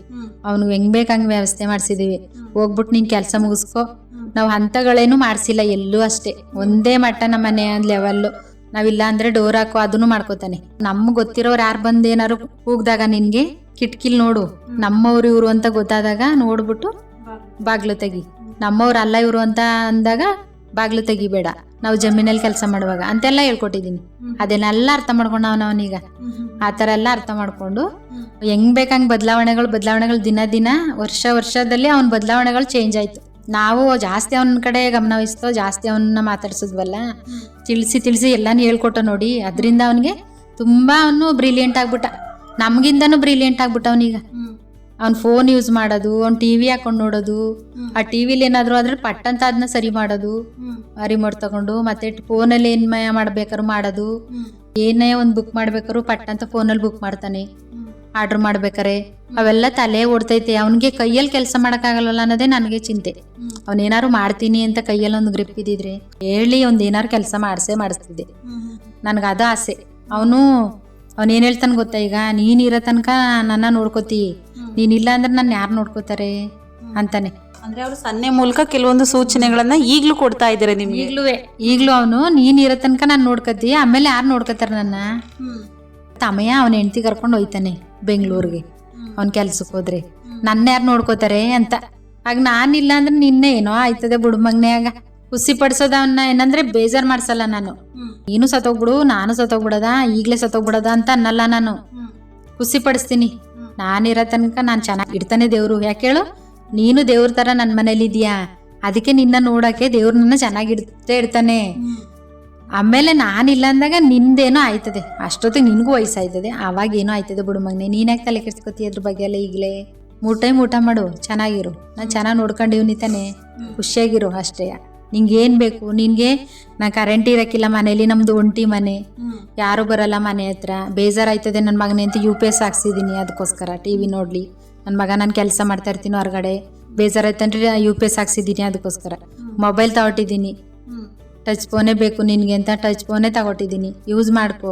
ಅವ್ನಿಗೆ ಹೆಂಗೆ ಬೇಕು ಹಂಗೆ ವ್ಯವಸ್ಥೆ ಮಾಡಿಸಿದ್ದೀವಿ. ಹೋಗ್ಬಿಟ್ಟು ನೀನು ಕೆಲಸ ಮುಗಿಸ್ಕೊ. ನಾವು ಹಂತಗಳೇನು ಮಾಡಿಸಿಲ್ಲ ಎಲ್ಲೂ, ಅಷ್ಟೇ ಒಂದೇ ಮಟ್ಟ ನಮ್ಮ ಮನೆ ಲೆವೆಲ್ಲು. ನಾವಿಲ್ಲ ಅಂದರೆ ಡೋರ್ ಹಾಕೋ, ಅದನ್ನು ಮಾಡ್ಕೋತಾನೆ. ನಮ್ಗೆ ಗೊತ್ತಿರೋರು ಯಾರು ಬಂದು ಏನಾರು ಕೂಗ್ದಾಗ ನಿನಗೆ ಕಿಟಕಿಲ್ ನೋಡು, ನಮ್ಮವ್ರು ಇವರು ಅಂತ ಗೊತ್ತಾದಾಗ ನೋಡ್ಬಿಟ್ಟು ಬಾಗ್ಲು ತೆಗಿ, ನಮ್ಮವ್ರು ಅಲ್ಲ ಇವರು ಅಂತ ಅಂದಾಗ ಬಾಗ್ಲು ತೆಗಿಬೇಡ, ನಾವು ಜಮೀನಲ್ಲಿ ಕೆಲಸ ಮಾಡುವಾಗ ಅಂತೆಲ್ಲ ಹೇಳ್ಕೊಟ್ಟಿದ್ದೀನಿ. ಅದನ್ನೆಲ್ಲ ಅರ್ಥ ಮಾಡ್ಕೊಂಡು ಅವನೀಗ ಆ ಥರ ಎಲ್ಲ ಅರ್ಥ ಮಾಡ್ಕೊಂಡು ಹೆಂಗ್ ಬೇಕಂಗೆ ಬದಲಾವಣೆಗಳು ದಿನ ವರ್ಷದಲ್ಲಿ ಅವನ ಬದಲಾವಣೆಗಳು ಚೇಂಜ್ ಆಯ್ತು. ನಾವು ಜಾಸ್ತಿ ಅವನ ಕಡೆ ಗಮನ ವಹಿಸ್ತೋ, ಜಾಸ್ತಿ ಅವನ್ನ ಮಾತಾಡ್ಸಿದ್ವಲ್ಲ, ತಿಳಿಸಿ ಎಲ್ಲಾನು ಹೇಳ್ಕೊಟ್ಟು ನೋಡಿ, ಅದರಿಂದ ಅವನಿಗೆ ತುಂಬ ಅವನು ಬ್ರಿಲಿಯಂಟ್ ಆಗ್ಬಿಟ್ಟ, ನಮಗಿಂದನೂ ಬ್ರಿಲಿಯಂಟ್ ಆಗ್ಬಿಟ್ಟ ಅವನೀಗ. ಅವ್ನು ಫೋನ್ ಯೂಸ್ ಮಾಡೋದು, ಅವ್ನು ಟಿವಿ ಹಾಕೊಂಡು ನೋಡೋದು, ಆ ಟಿವಿಲಿ ಏನಾದರೂ ಅದ್ರ ಪಟ್ಟಂತ ಅದನ್ನ ಸರಿ ಮಾಡೋದು, ರಿಮೋಟ್ ತಗೊಂಡು, ಮತ್ತೆ ಫೋನಲ್ಲಿ ಏನು ಮಾಡ್ಬೇಕಾದ್ರು ಮಾಡೋದು, ಏನೇ ಒಂದು ಬುಕ್ ಮಾಡ್ಬೇಕಾದ್ರು ಪಟ್ಟಂತ ಫೋನಲ್ಲಿ ಬುಕ್ ಮಾಡ್ತಾನೆ. ಆರ್ಡ್ರ್ ಮಾಡ್ಬೇಕಾರೆ ಅವೆಲ್ಲ ತಲೆ ಓಡ್ತೈತೆ. ಅವನಿಗೆ ಕೈಯಲ್ಲಿ ಕೆಲಸ ಮಾಡೋಕ್ಕಾಗಲ್ಲ ಅನ್ನೋದೇ ನನಗೆ ಚಿಂತೆ. ಅವನೇನಾದ್ರು ಮಾಡ್ತೀನಿ ಅಂತ ಕೈಯಲ್ಲಿ ಒಂದು ಗ್ರಿಪ್ ಇದ್ದಿದ್ರೆ ಹೇಳಿ ಒಂದೇನಾರು ಕೆಲಸ ಮಾಡಿಸ್ತಿದ್ದೆ. ನನಗದು ಆಸೆ. ಅವನೇನು ಹೇಳ್ತಾನೆ ಗೊತ್ತಾ, ಈಗ ನೀನಿರೋ ತನಕ ನನ್ನ ನೋಡ್ಕೋತಿ, ನೀನಿಲ್ಲ ಅಂದ್ರೆ ನನ್ನ ಯಾರು ನೋಡ್ಕೋತಾರೆ ಅಂತಾನೆ. ಅಂದ್ರೆ ಅವರು ಸನ್ನೆ ಮೂಲಕ ಕೆಲವೊಂದು ಸೂಚನೆಗಳನ್ನ ಈಗಲೂ ಕೊಡ್ತಾ ಇದ್ದಾರೆ ನಿಮ್ಗೆ? ಈಗಲೂ ಅವನು ನೀನಿರೋ ತನಕ ನಾನು ನೋಡ್ಕೋತಿ, ಆಮೇಲೆ ಯಾರು ನೋಡ್ಕೋತಾರೆ ನನ್ನ, ತಮಯ ಅವನ ಹೆಂಡತಿ ಕರ್ಕೊಂಡು ಹೋಯ್ತಾನೆ ಬೆಂಗಳೂರಿಗೆ, ಅವ್ನ ಕೆಲ್ಸಕ್ಕೆ ಹೋದ್ರೆ ನನ್ನ ಯಾರು ನೋಡ್ಕೋತಾರೆ ಅಂತ. ಆಗ ನಾನಿಲ್ಲ ಅಂದ್ರೆ ನಿನ್ನೆ ಏನೋ ಆಯ್ತದೆ ಬಿಡು ಮಗ್ನೆ. ಆಗ ಖುಷಿ ಪಡಿಸೋದ ಅವನ್ನ ಏನಂದ್ರೆ ಬೇಜಾರ್ ಮಾಡ್ಸಲ್ಲ ನಾನು. ನೀನು ಸತ್ತೋಗ್ಬಿಡು ನಾನು ಸತ್ತೋಗ್ಬಿಡದ ಈಗ್ಲೇ ಸತ್ತೋಗ್ಬಿಡದ ಅಂತ ಅನ್ನಲ್ಲ ನಾನು. ಖುಷಿ ಪಡಿಸ್ತೀನಿ. ನಾನಿರೋ ತನಕ ನಾನು ಚೆನ್ನಾಗಿ ಇಡ್ತಾನೆ ದೇವ್ರು. ಯಾಕೆ ಹೇಳು, ನೀನು ದೇವ್ರ ತರ ನನ್ನ ಮನೇಲಿ ಇದೀಯಾ, ಅದಕ್ಕೆ ನಿನ್ನ ನೋಡಕ್ಕೆ ದೇವ್ರು ನನ್ನ ಚೆನ್ನಾಗಿ ಇಡ್ತಾನೆ. ಆಮೇಲೆ ನಾನಿಲ್ಲ ಅಂದಾಗ ನಿಂದೇನೋ ಆಯ್ತದೆ, ಅಷ್ಟೊತ್ತಿಗೆ ನಿನ್ಗೂ ವಯಸ್ಸಾಯ್ತದೆ, ಅವಾಗ ಏನೋ ಆಯ್ತದೆ ಬಿಡು ಮಗನೆ. ನೀನ್ ಯಾಕೆ ತಲೆ ಕೆಡ್ಸ್ಕೊತೀಯ ಅದ್ರ ಬಗ್ಗೆ ಎಲ್ಲ? ಈಗಲೇ 3 ಟೈಮ್ ಊಟ ಮಾಡು, ಚೆನ್ನಾಗಿರು, ನಾನು ಚೆನ್ನಾಗಿ ನೋಡ್ಕೊಂಡಿವ್ನಿ ತಾನೆ, ಖುಷಿಯಾಗಿರು ಅಷ್ಟೇ. ನಿಂಗೆ ಏನ್ ಬೇಕು? ನಿನ್ಗೆ ನಾ ಕರೆಂಟ್ ಇರಕ್ಕಿಲ್ಲ ಮನೇಲಿ, ನಮ್ದು ಒಂಟಿ ಮನೆ, ಯಾರು ಬರಲ್ಲ ಮನೆ ಹತ್ರ, ಬೇಜಾರಾಯ್ತದೆ ನನ್ನ ಮಗನೇ ಅಂತ UPS ಹಾಕ್ಸಿದೀನಿ. ಅದಕ್ಕೋಸ್ಕರ TV ನೋಡ್ಲಿ ನನ್ನ ಮಗ, ನಾನು ಕೆಲಸ ಮಾಡ್ತಾ ಇರ್ತೀನಿ ಹೊರಗಡೆ, ಬೇಜಾರಾಯ್ತಂದ್ರೆ UPS ಹಾಕ್ಸಿದ್ದೀನಿ. ಅದಕ್ಕೋಸ್ಕರ ಮೊಬೈಲ್ ತಗೊಟ್ಟಿದ್ದೀನಿ, ಟಚ್ ಫೋನೇ ಬೇಕು ನಿನ್ಗೆ ಅಂತ ಟಚ್ ಫೋನೇ ತಗೊಟ್ಟಿದ್ದೀನಿ, ಯೂಸ್ ಮಾಡ್ಕೊ.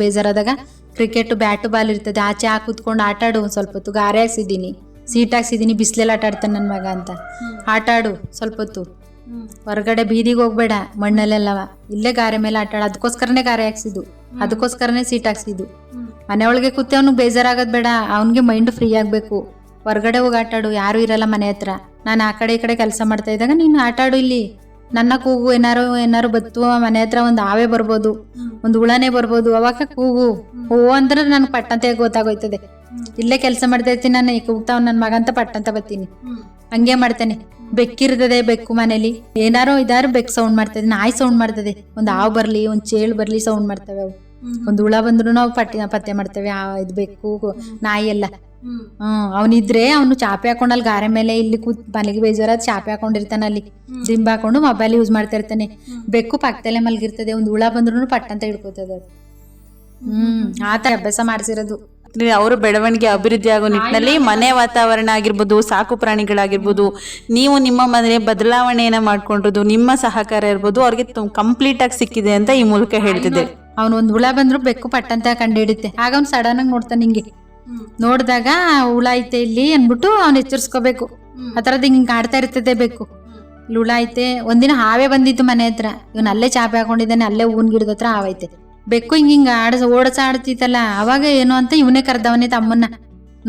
ಬೇಜಾರಾದಾಗ ಕ್ರಿಕೆಟ್ ಬ್ಯಾಟು ಬಾಲ್ ಇರ್ತದೆ, ಆಚೆ ಕೂತ್ಕೊಂಡು ಆಟ ಆಡು. ಸ್ವಲ್ಪ ಹೊತ್ತು ಗಾರೆ ಹಾಕ್ಸಿದ್ದೀನಿ, ಸೀಟ್ ಹಾಕ್ಸಿದ್ದೀನಿ, ಬಿಸಿಲೆಲ್ಲ ಆಟ ಆಡ್ತಾನೆ ನನ್ನ ಮಗ ಅಂತ. ಆಟ ಆಡು ಸ್ವಲ್ಪ ಹೊತ್ತು, ಹೊರಗಡೆ ಬೀದಿಗೆ ಹೋಗ್ಬೇಡ, ಮಣ್ಣಲ್ಲೆಲ್ಲವ ಇಲ್ಲೇ ಗಾರೆ ಮೇಲೆ ಆಟ ಆಡ. ಅದಕ್ಕೋಸ್ಕರನೇ ಗಾರೆ ಹಾಕ್ಸಿದ್ದು, ಅದಕ್ಕೋಸ್ಕರನೇ ಸೀಟ್ ಹಾಕ್ಸಿದ್ದು. ಮನೆಯೊಳಗೆ ಕೂತಿ ಅವ್ನಿಗೆ ಬೇಜಾರಾಗೋದು ಬೇಡ, ಅವ್ನಿಗೆ ಮೈಂಡ್ ಫ್ರೀ ಆಗಬೇಕು. ಹೊರಗಡೆ ಹೋಗಿ ಆಟ ಆಡು, ಯಾರು ಇರಲ್ಲ ಮನೆ ಹತ್ರ. ನಾನು ಆ ಕಡೆ ಈ ಕಡೆ ಕೆಲಸ ಮಾಡ್ತಾ ಇದ್ದಾಗ ನೀನು ಆಟ ಆಡು. ಇಲ್ಲಿ ನನ್ನ ಕೂಗು, ಏನಾರು ಬತ್ತು ಮನೆ ಹತ್ರ ಒಂದು ಆವೆ ಬರ್ಬೋದು, ಒಂದು ಹುಳನೇ ಬರ್ಬೋದು, ಅವಾಗ ಕೂಗು ಹೋ ಅಂದ್ರೆ ನನ್ಗೆ ಪಟ್ಟಂತ ಗೊತ್ತಾಗೋಯ್ತದೆ. ಇಲ್ಲೇ ಕೆಲಸ ಮಾಡ್ತಾ ಇರ್ತೀನಿ ನಾನು, ಕೂಗ್ತಾವ್ ನನ್ನ ಮಗ ಅಂತ ಪಟ್ಟಂತ ಬರ್ತೀನಿ. ಹಂಗೆ ಮಾಡ್ತಾನೆ. ಬೆಕ್ಕಿರ್ತದೆ, ಬೆಕ್ಕು ಮನೇಲಿ ಏನಾರು ಇದಾರು ಬೆಕ್ಕು ಸೌಂಡ್ ಮಾಡ್ತದೆ, ನಾಯಿ ಸೌಂಡ್ ಮಾಡ್ತದೆ, ಒಂದು ಹಾವು ಬರ್ಲಿ ಒಂದು ಚೇಳು ಬರ್ಲಿ ಸೌಂಡ್ ಮಾಡ್ತವೆ ಅವು. ಒಂದು ಹುಳ ಬಂದ್ರು ನಾವು ಪತ್ತೆ ಮಾಡ್ತೇವೆ. ಇದು ಬೆಕ್ಕು ನಾಯಿ ಎಲ್ಲ. ಅವನಿದ್ರೆ ಅವನು ಚಾಪೆ ಹಾಕೊಂಡು ಅಲ್ಲಿ ಗಾರೆ ಮೇಲೆ ಇಲ್ಲಿ ಕೂತ್ ಮನೆಗೆ ಬೇಜಾರಾದ ಚಾಪೆ ಹಾಕೊಂಡಿರ್ತಾನೆ, ಅಲ್ಲಿ ದಿಂಬ ಹಾಕೊಂಡು ಮೊಬೈಲ್ ಯೂಸ್ ಮಾಡ್ತಾ ಇರ್ತಾನೆ. ಬೆಕ್ಕು ಪಕ್ಕದಲ್ಲೇ ಮಲಗಿರ್ತದೆ, ಒಂದು ಹುಳ ಬಂದ್ರು ಪಟ್ಟಂತ ಹಿಡ್ಕೋತದೆ ಅದು. ಆತರ ಅಭ್ಯಾಸ ಮಾಡಿಸಿರೋದು. ಅವರು ಬೆಳವಣಿಗೆ ಅಭಿವೃದ್ಧಿ ಆಗೋ ನಿಟ್ಟಿನಲ್ಲಿ ಮನೆ ವಾತಾವರಣ ಆಗಿರ್ಬೋದು, ಸಾಕು ಪ್ರಾಣಿಗಳಾಗಿರ್ಬೋದು, ನೀವು ನಿಮ್ಮ ಮನೆ ಬದಲಾವಣೆಯನ್ನ ಮಾಡ್ಕೊಂಡಿರೋದು, ನಿಮ್ಮ ಸಹಕಾರ ಇರ್ಬೋದು, ಅವ್ರಿಗೆ ಕಂಪ್ಲೀಟ್ ಆಗಿ ಸಿಕ್ಕಿದೆ ಅಂತ ಈ ಮೂಲಕ ಹೇಳ್ತಿದ್ದೆ. ಅವ್ನು ಒಂದ್ ಹುಳ ಬಂದ್ರು ಬೆಕ್ಕು ಪಟ್ಟಂತ ಕಂಡು ಹಿಡಿತೆ. ಆಗ ಅವ್ನು ಸಡನ್ ಆಗಿ ನೋಡ್ತಾನೆ, ಹಿಂಗೆ ನೋಡಿದಾಗ ಹುಳ ಐತೆ ಇಲ್ಲಿ ಅನ್ಬಿಟ್ಟು ಅವ್ನು ಎಚ್ಚರಿಸ್ಕೋಬೇಕು. ಆ ಥರದ್ದು ಹಿಂಗೆ ಆಡ್ತಾ ಇರ್ತದೆ ಬೆಕ್ಕು. ಇಲ್ಲಿ ಹುಳ ಐತೆ. ಒಂದಿನ ಹಾವೇ ಬಂದಿತ್ತು ಮನೆ ಹತ್ರ, ಇವನು ಅಲ್ಲೇ ಚಾಪೆ ಹಾಕೊಂಡಿದ್ದಾನೆ, ಅಲ್ಲೇ ಹೂವಿನ ಗಿಡದ ಹತ್ರ ಹಾವೈತೆ. ಬೆಕ್ಕು ಹಿಂಗ ಓಡಸಾಡ್ತಿತ್ತಲ್ಲ, ಅವಾಗ ಏನೋ ಅಂತ ಇವನೇ ಕರ್ದವನೇ ತಮ್ಮನ್ನ,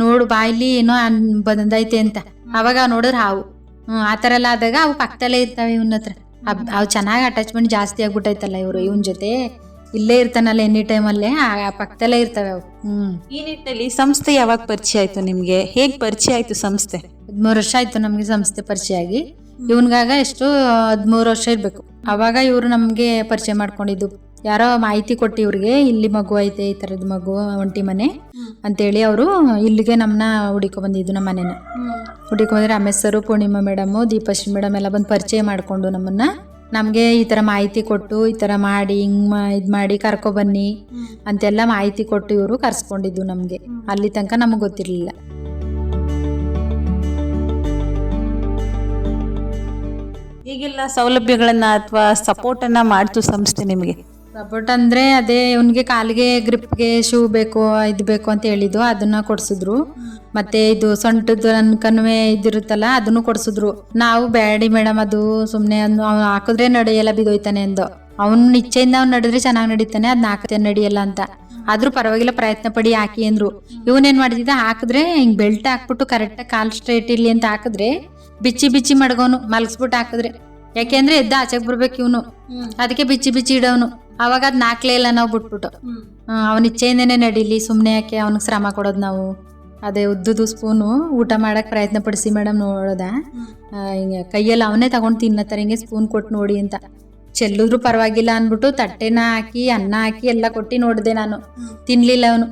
ನೋಡು ಬಾಯಿಲಿ ಏನೋ ಬಂದೈತೆ ಅಂತ. ಅವಾಗ ನೋಡಿದ್ರೆ ಹಾವು. ಆ ಥರ ಎಲ್ಲ ಆದಾಗ ಅವು ಪಕ್ಕದಲ್ಲೇ ಇರ್ತಾವೆ ಇವನ ಹತ್ರ. ಅವು ಚೆನ್ನಾಗಿ ಅಟ್ಯಾಚ್ಮೆಂಟ್ ಜಾಸ್ತಿ ಆಗ್ಬಿಟ್ಟೈತಲ್ಲ ಇವನ್ ಜೊತೆ, ಇಲ್ಲೇ ಇರ್ತಾನಲ್ಲ ಎನಿ ಟೈಮಲ್ಲೇ, ಆ ಪಕ್ಕದಲ್ಲೇ ಇರ್ತವೆ ಅವು. ಈ ನಿಟ್ಟಿನಲ್ಲಿ ಸಂಸ್ಥೆ ಯಾವಾಗ ಪರಿಚಯ ಆಯ್ತು ನಿಮ್ಗೆ? ಹೇಗ್ ಪರಿಚಯ ಆಯ್ತು ಸಂಸ್ಥೆ? 13 ವರ್ಷ ಆಯ್ತು ನಮ್ಗೆ ಸಂಸ್ಥೆ ಪರಿಚಯ ಆಗಿ. ಇವನ್ಗಾಗ ಎಷ್ಟು 13 ವರ್ಷ ಇರ್ಬೇಕು. ಅವಾಗ ಇವ್ರು ನಮ್ಗೆ ಪರಿಚಯ ಮಾಡ್ಕೊಂಡಿದ್ದು. ಯಾರೋ ಮಾಹಿತಿ ಕೊಟ್ಟು ಇವ್ರಿಗೆ, ಇಲ್ಲಿ ಮಗು ಐತೆ, ಈ ತರದ ಮಗು, ಒಂಟಿ ಮನೆ ಅಂತೇಳಿ ಅವರು ಇಲ್ಲಿಗೆ ನಮ್ಮನ್ನ ಹುಡುಕೊ ಬಂದಿದ್ದು. ನಮ್ಮ ಮನೆನ ಹುಡುಕೊ ಬಂದ್ರೆ ರಮೇಶ್ ಸರು, ಪೂರ್ಣಿಮಾ ಮೇಡಮು, ದೀಪಶ್ರೀ ಮೇಡಮ್ ಎಲ್ಲ ಬಂದು ಪರಿಚಯ ಮಾಡ್ಕೊಂಡು ನಮಗೆ ಈ ಥರ ಮಾಹಿತಿ ಕೊಟ್ಟು, ಈ ಥರ ಮಾಡಿ ಇದು ಮಾಡಿ ಕರ್ಕೊಬನ್ನಿ ಅಂತೆಲ್ಲ ಮಾಹಿತಿ ಕೊಟ್ಟು ಇವರು ಕರ್ಸ್ಕೊಂಡಿದ್ದು ನಮಗೆ. ಅಲ್ಲಿ ತನಕ ನಮಗೆ ಗೊತ್ತಿರಲಿಲ್ಲ. ಈಗೆಲ್ಲ ಸೌಲಭ್ಯಗಳನ್ನ ಅಥವಾ ಸಪೋರ್ಟನ್ನು ಮಾಡ್ತು ಸಂಸ್ಥೆ ನಿಮಗೆ? ಸಪೋರ್ಟ್ ಅಂದರೆ ಅದೇ ಇವನಿಗೆ ಕಾಲಿಗೆ ಗ್ರಿಪ್ಗೆ ಶೂ ಬೇಕು, ಇದು ಬೇಕು ಅಂತ ಹೇಳಿದ್ದು, ಅದನ್ನ ಕೊಡ್ಸಿದ್ರು. ಮತ್ತೆ ಇದು ಸೊಂಟದ ಅನ್ಕನ್ವೆ ಇದಿರುತ್ತಲ್ಲ ಅದನ್ನು ಕೊಡ್ಸಿದ್ರು. ನಾವು ಬೇಡಿ ಮೇಡಮ್, ಅದು ಸುಮ್ಮನೆ ಅವ್ನು ಹಾಕಿದ್ರೆ ನಡೆಯಲ್ಲ, ಬಿದೋಯ್ತಾನೆ ಅಂದು. ಅವ್ನ ಇಚ್ಛೆಯಿಂದ ಅವ್ನು ನಡೆದ್ರೆ ಚೆನ್ನಾಗಿ ನಡೀತಾನೆ, ಅದನ್ನ ಹಾಕತ್ತೆ ನಡೆಯಲ್ಲ ಅಂತ. ಆದ್ರೂ ಪರವಾಗಿಲ್ಲ, ಪ್ರಯತ್ನ ಪಡಿ ಹಾಕಿ ಅಂದ್ರು. ಇವನೇನ್ ಮಾಡ್ತಿದ್ದ, ಹಾಕಿದ್ರೆ ಹಿಂಗ್ ಬೆಲ್ಟ್ ಹಾಕ್ಬಿಟ್ಟು ಕರೆಕ್ಟಾಗಿ ಕಾಲ್ ಸ್ಟ್ರೈಟ್ ಇರ್ಲಿ ಅಂತ ಹಾಕಿದ್ರೆ ಬಿಚ್ಚಿ ಮಡ್ಗೋನು, ಮಲಗಿಸ್ಬಿಟ್ಟು ಹಾಕಿದ್ರೆ. ಯಾಕೆಂದ್ರೆ ಎದ್ದ ಆಚೆಗೆ ಬರ್ಬೇಕು ಇವನು, ಅದಕ್ಕೆ ಬಿಚ್ಚಿ ಇಡೋನು. ಅವಾಗ ಅದ್ ನಾಕ್ಲೇ ಇಲ್ಲ ನಾವು ಬಿಟ್ಬಿಟ್ಟು. ಅವನ ಇಚ್ಛೆಯಿಂದನೇ ನಡೀಲಿ, ಸುಮ್ಮನೆ ಯಾಕೆ ಅವನಿಗೆ ಶ್ರಮ ಕೊಡೋದು ನಾವು. ಅದೇ ಉದ್ದುದು ಸ್ಪೂನು ಊಟ ಮಾಡಕ್ ಪ್ರಯತ್ನ ಪಡಿಸಿ ಮೇಡಮ್ ನೋಡೋದ, ಹಿಂಗೆ ಕೈಯಲ್ಲಿ ಅವನೇ ತಗೊಂಡು ತಿನ್ನತ್ತಾರೆ, ಹಿಂಗೆ ಸ್ಪೂನ್ ಕೊಟ್ಟು ನೋಡಿ ಅಂತ. ಚೆಲ್ಲಿದ್ರು ಪರವಾಗಿಲ್ಲ ಅನ್ಬಿಟ್ಟು ತಟ್ಟೆನ ಹಾಕಿ ಅನ್ನ ಹಾಕಿ ಎಲ್ಲ ಕೊಟ್ಟು ನೋಡಿದೆ ನಾನು. ತಿನ್ಲಿಲ್ಲ ಅವನು.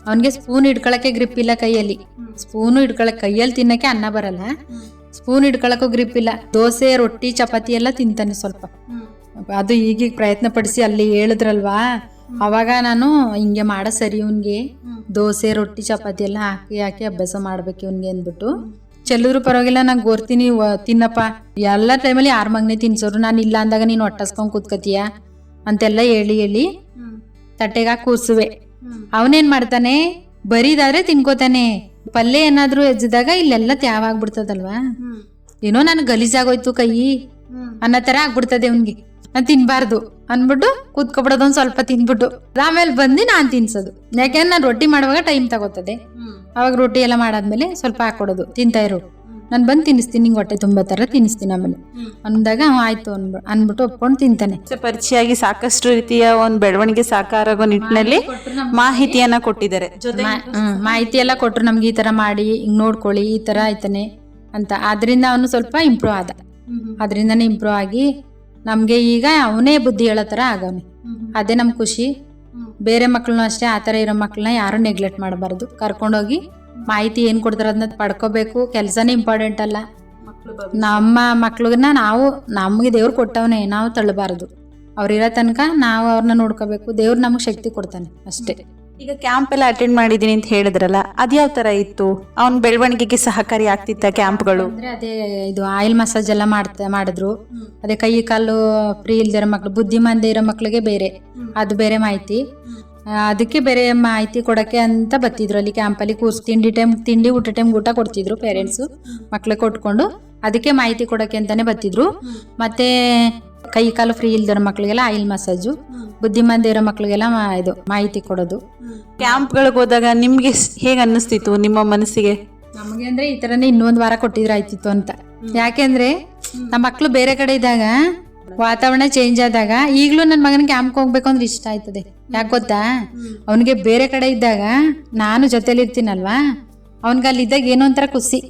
ಅವನಿಗೆ ಸ್ಪೂನ್ ಹಿಡ್ಕೊಳಕ್ಕೆ ಗ್ರಿಪ್ ಇಲ್ಲ ಕೈಯಲ್ಲಿ. ಸ್ಪೂನು ಹಿಡ್ಕೊಳಕ್, ಕೈಯಲ್ಲಿ ತಿನ್ನಕ್ಕೆ ಅನ್ನ ಬರಲ್ಲ, ಸ್ಪೂನ್ ಹಿಡ್ಕೊಳಕ್ಕೂ ಗ್ರಿಪ್ ಇಲ್ಲ. ದೋಸೆ, ರೊಟ್ಟಿ, ಚಪಾತಿ ಎಲ್ಲ ತಿಂತಾನೆ ಸ್ವಲ್ಪ. ಅದು ಈಗೀಗ ಪ್ರಯತ್ನ ಪಡಿಸಿ ಅಲ್ಲಿ ಹೇಳಿದ್ರಲ್ವಾ, ಅವಾಗ ನಾನು ಹಿಂಗೆ ಮಾಡೋ ಸರಿ, ಇವನ್ಗೆ ದೋಸೆ, ರೊಟ್ಟಿ, ಚಪಾತಿ ಎಲ್ಲ ಹಾಕಿ ಅಭ್ಯಾಸ ಮಾಡ್ಬೇಕು ಇವನ್ಗೆ ಅಂದ್ಬಿಟ್ಟು. ಚೆಲ್ಲಿದ್ರು ಪರವಾಗಿಲ್ಲ, ನಾನು ಗೋರ್ತೀನಿ, ತಿನ್ನಪ್ಪ. ಎಲ್ಲ ಟೈಮಲ್ಲಿ 6 ಮಗನೇ ತಿನ್ಸೋರು. ನಾನು ಇಲ್ಲ ಅಂದಾಗ ನೀನು ಹೊಟ್ಟಸ್ಕೊಂಡ್ ಕೂತ್ಕತೀಯ ಅಂತೆಲ್ಲ ಹೇಳಿ ತಟ್ಟೆಗೆ ಹಾಕಿ ಕೂರ್ಸುವೆ. ಅವನೇನ್ ಮಾಡ್ತಾನೆ, ಬರೀದಾದ್ರೆ ತಿನ್ಕೋತಾನೆ. ಪಲ್ಯ ಏನಾದ್ರು ಎಜ್ಜಿದಾಗ ಇಲ್ಲೆಲ್ಲ ತ್ಯಾವ ಆಗ್ಬಿಡ್ತದಲ್ವಾ, ಏನೋ ನನ್ ಗಲೀಜಾಗೋಯ್ತು ಕೈ ಅನ್ನೋ ತರ ಆಗ್ಬಿಡ್ತದೆ ಅವ್ನಿಗೆ. ನಾನು ತಿನ್ಬಾರ್ದು ಅಂದ್ಬಿಟ್ಟು ಕೂತ್ಕೊಬಿಡೋದು ಒಂದು ಸ್ವಲ್ಪ ತಿಂದ್ಬಿಟ್ಟು ಆಮೇಲೆ ಬಂದು ನಾನು ತಿನ್ಸೋದು. ಯಾಕೆಂದ್ರೆ ನಾನು ರೊಟ್ಟಿ ಮಾಡುವಾಗ ಟೈಮ್ ತಗೋತದೆ. ಅವಾಗ ರೊಟ್ಟಿ ಎಲ್ಲ ಮಾಡಾದ್ಮೇಲೆ ಸ್ವಲ್ಪ ಹಾಕೊಡೋದು, ತಿಂತಾ ಇರು, ನಾನು ಬಂದು ತಿನ್ನಿಸ್ತೀನಿ, ನಿಂಗೆ ಹೊಟ್ಟೆ ತುಂಬ ಥರ ತಿನ್ನಿಸ್ತೀನಿ ಆಮೇಲೆ ಅಂದಾಗ ಆಯ್ತು ಅಂದ್ಬಿಟ್ಟು ಒಪ್ಕೊಂಡು ತಿಂತಾನೆ. ಪರಿಚಯ ಆಗಿ ಸಾಕಷ್ಟು ರೀತಿಯ ಒಂದು ಬೆಳವಣಿಗೆ ಸಾಕಾರ ಆಗೋ ನಿಟ್ಟಿನಲ್ಲಿ ಮಾಹಿತಿಯನ್ನ ಕೊಟ್ಟಿದ್ದಾರೆ. ಮಾಹಿತಿ ಎಲ್ಲ ಕೊಟ್ಟರು ನಮ್ಗೆ, ಈ ಥರ ಮಾಡಿ ಹಿಂಗೆ ನೋಡ್ಕೊಳ್ಳಿ, ಈ ಥರ ಆಯ್ತಾನೆ ಅಂತ. ಅದರಿಂದ ಅವನು ಸ್ವಲ್ಪ ಇಂಪ್ರೂವ್ ಆದ. ಅದರಿಂದನೇ ಇಂಪ್ರೂವ್ ಆಗಿ ನಮಗೆ ಈಗ ಅವನೇ ಬುದ್ಧಿ ಹೇಳೋ ಥರ ಆಗವನೆ. ಅದೇ ನಮ್ಗೆ ಖುಷಿ. ಬೇರೆ ಮಕ್ಕಳನ್ನೂ ಅಷ್ಟೇ, ಆ ಥರ ಇರೋ ಮಕ್ಕಳನ್ನ ಯಾರು ನೆಗ್ಲೆಕ್ಟ್ ಮಾಡಬಾರ್ದು. ಕರ್ಕೊಂಡೋಗಿ ಮಾಹಿತಿ ಏನು ಕೊಡ್ತಾರೆ ಅದನ್ನ ಪಡ್ಕೋಬೇಕು. ಕೆಲಸನೇ ಇಂಪಾರ್ಟೆಂಟ್ ಅಲ್ಲ. ನಮ್ಮ ಮಕ್ಳಿಗನ್ನ ನಮಗೆ ದೇವ್ರು ಕೊಟ್ಟವನೇ, ನಾವು ತಳ್ಳಬಾರ್ದು. ಅವ್ರಿರೋ ತನಕ ನಾವು ಅವ್ರನ್ನ ನೋಡ್ಕೋಬೇಕು. ದೇವ್ರು ನಮಗೆ ಶಕ್ತಿ ಕೊಡ್ತಾನೆ ಅಷ್ಟೇ. ಈಗ ಕ್ಯಾಂಪ್ ಎಲ್ಲ ಅಟೆಂಡ್ ಮಾಡಿದೀನಿ ಅಂತ ಹೇಳಿದ್ರಲ್ಲ, ಅದ್ಯಾವ ತರ ಇತ್ತು? ಅವನ ಬೆಳವಣಿಗೆಗೆ ಸಹಕಾರಿ ಆಗ್ತಿತ್ತ ಕ್ಯಾಂಪ್ಗಳು? ಅಂದ್ರೆ ಅದೇ ಇದು ಆಯಿಲ್ ಮಸಾಜ್ ಎಲ್ಲ ಮಾಡಿದ್ರು. ಅದೇ ಕೈ ಕಾಲು ಫ್ರೀ ಇಲ್ದಿರೋ ಮಕ್ಳು, ಬುದ್ಧಿಮಾಂದ್ಯ ಇರೋ ಮಕ್ಳಿಗೆ ಬೇರೆ, ಅದು ಬೇರೆ ಮಾಹಿತಿ. ಅದಕ್ಕೆ ಬೇರೆ ಮಾಹಿತಿ ಕೊಡಕ್ಕೆ ಅಂತ ಬತ್ತಿದ್ರು. ಅಲ್ಲಿ ಕ್ಯಾಂಪಲ್ಲಿ ತಿಂಡಿ ಊಟ ಟೈಮ್ ಊಟ ಕೊಡ್ತಿದ್ರು ಪೇರೆಂಟ್ಸು, ಮಕ್ಳಿಗೆ ಕೊಟ್ಕೊಂಡು. ಅದಕ್ಕೆ ಮಾಹಿತಿ ಕೊಡಕ್ಕೆ ಅಂತಾನೆ ಬತ್ತಿದ್ರು. ಮತ್ತೆ ಕೈ ಕಾಲು ಫ್ರೀ ಇಲ್ದಿರೋ ಮಕ್ಳಿಗೆಲ್ಲ ಆಯಿಲ್ ಮಸಾಜು, ಬುದ್ಧಿಮಾಂದ್ಯ ಇರೋ ಮಕ್ಳಿಗೆಲ್ಲ ಇದು ಮಾಹಿತಿ ಕೊಡೋದು. ಕ್ಯಾಂಪ್ಗಳಿಗೆ ಹೋದಾಗ ನಿಮ್ಗೆ ಹೇಗೆ ಅನ್ನಿಸ್ತಿತ್ತು ನಿಮ್ಮ ಮನಸ್ಸಿಗೆ? ನಮಗೆ ಅಂದ್ರೆ ಈ ತರನೇ ಇನ್ನೊಂದು ವಾರ ಕೊಟ್ಟಿದ್ರೆ ಆಯ್ತಿತ್ತು ಅಂತ. ಯಾಕೆಂದ್ರೆ ನಮ್ಮ ಮಕ್ಳು ಬೇರೆ ಕಡೆ ಇದ್ದಾಗ, ವಾತಾವರಣ ಚೇಂಜ್ ಆದಾಗ, ಈಗಲೂ ನನ್ನ ಮಗನಿಗೆ ಕ್ಯಾಂಪ್ಗೆ ಹೋಗ್ಬೇಕು ಅಂದ್ರೆ ಇಷ್ಟ ಆಯ್ತದೆ. ಯಾಕೆ ಗೊತ್ತಾ, ಅವನಿಗೆ ಬೇರೆ ಕಡೆ ಇದ್ದಾಗ ನಾನು ಜೊತೆಲಿ ಇರ್ತೀನಲ್ವಾ, ಅವನಿಗೆ ಅಲ್ಲಿದ್ದಾಗ ಏನೋ ಒಂಥರ ಖುಷಿ.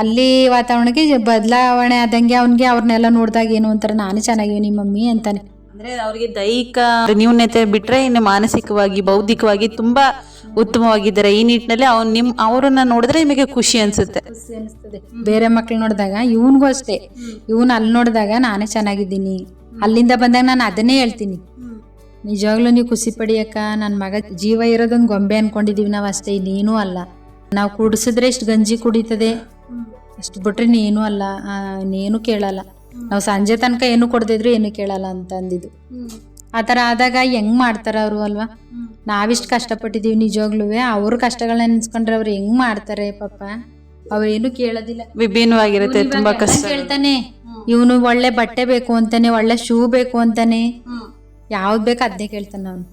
ಅಲ್ಲಿ ವಾತಾವರಣಕ್ಕೆ ಬದಲಾವಣೆ ಆದಂಗೆ ಅವನಿಗೆ ಅವ್ರನ್ನೆಲ್ಲ ನೋಡಿದಾಗ ಏನೋ ಒಂಥರ ನಾನು ಚೆನ್ನಾಗಿದ್ದೀನಿ ಮಮ್ಮಿ ಅಂತಾನೆ. ಅಂದ್ರೆ ಅವ್ರಿಗೆ ದೈಹಿಕ ನ್ಯೂನ್ಯತೆ ಬಿಟ್ರೆ ಇನ್ನು ಮಾನಸಿಕವಾಗಿ ಬೌದ್ಧಿಕವಾಗಿ ತುಂಬಾ ಉತ್ತಮವಾಗಿದ್ದಾರೆ. ಈ ನಿಟ್ಟಿನಲ್ಲಿ ಅವ್ರನ್ನ ನೋಡಿದ್ರೆ ನಿಮಗೆ ಖುಷಿ ಅನ್ಸುತ್ತೆ. ಬೇರೆ ಮಕ್ಳು ನೋಡಿದಾಗ ಇವನ್ಗೂ ಅಷ್ಟೇ, ಇವನ್ ಅಲ್ಲಿ ನೋಡಿದಾಗ ನಾನೇ ಚೆನ್ನಾಗಿದ್ದೀನಿ, ಅಲ್ಲಿಂದ ಬಂದಾಗ ನಾನು ಅದನ್ನೇ ಹೇಳ್ತೀನಿ. ನಿಜವಾಗ್ಲೂ ನೀವು ಖುಷಿ ಪಡಿಯಕ್ಕ, ನನ್ನ ಮಗ ಜೀವ ಇರೋದೊಂದು ಗೊಂಬೆ ಅನ್ಕೊಂಡಿದೀವಿ ನಾವು ಅಷ್ಟೇ, ಇನ್ನೇನೂ ಅಲ್ಲ. ನಾವು ಕುಡಿಸಿದ್ರೆ ಇಷ್ಟು ಗಂಜಿ ಕುಡಿತದೆ, ಅಷ್ಟು ಬಿಟ್ರೆ ನೀನು ಅಲ್ಲ, ಇನ್ನೇನು ಕೇಳಲ್ಲ. ನಾವು ಸಂಜೆ ತನಕ ಏನು ಕೊಡ್ದಿದ್ರು ಏನು ಕೇಳಲ್ಲ ಅಂತ ಅಂದಿದ್ದು. ಆ ಥರ ಆದಾಗ ಹೆಂಗ್ ಮಾಡ್ತಾರ ಅವರು ಅಲ್ವಾ? ನಾವಿಷ್ಟು ಕಷ್ಟಪಟ್ಟಿದೀವಿ ನಿಜವಾಗ್ಲೂ, ಅವ್ರ ಕಷ್ಟಗಳನ್ನ ನೆನ್ಸ್ಕೊಂಡ್ರೆ ಅವ್ರು ಹೆಂಗ್ ಮಾಡ್ತಾರೆ ಪಾಪ. ಅವ್ರೇನು ಕೇಳೋದಿಲ್ಲ, ವಿಭಿನ್ನವಾಗಿರುತ್ತೆ, ತುಂಬಾ ಕಷ್ಟ. ಕೇಳ್ತಾನೆ ಇವನು ಒಳ್ಳೆ ಬಟ್ಟೆ ಬೇಕು ಅಂತಾನೆ, ಒಳ್ಳೆ ಶೂ ಬೇಕು ಅಂತಾನೆ, ಯಾವ್ದು ಬೇಕು ಅದನ್ನೇ ಕೇಳ್ತಾನೆ. ಅವನು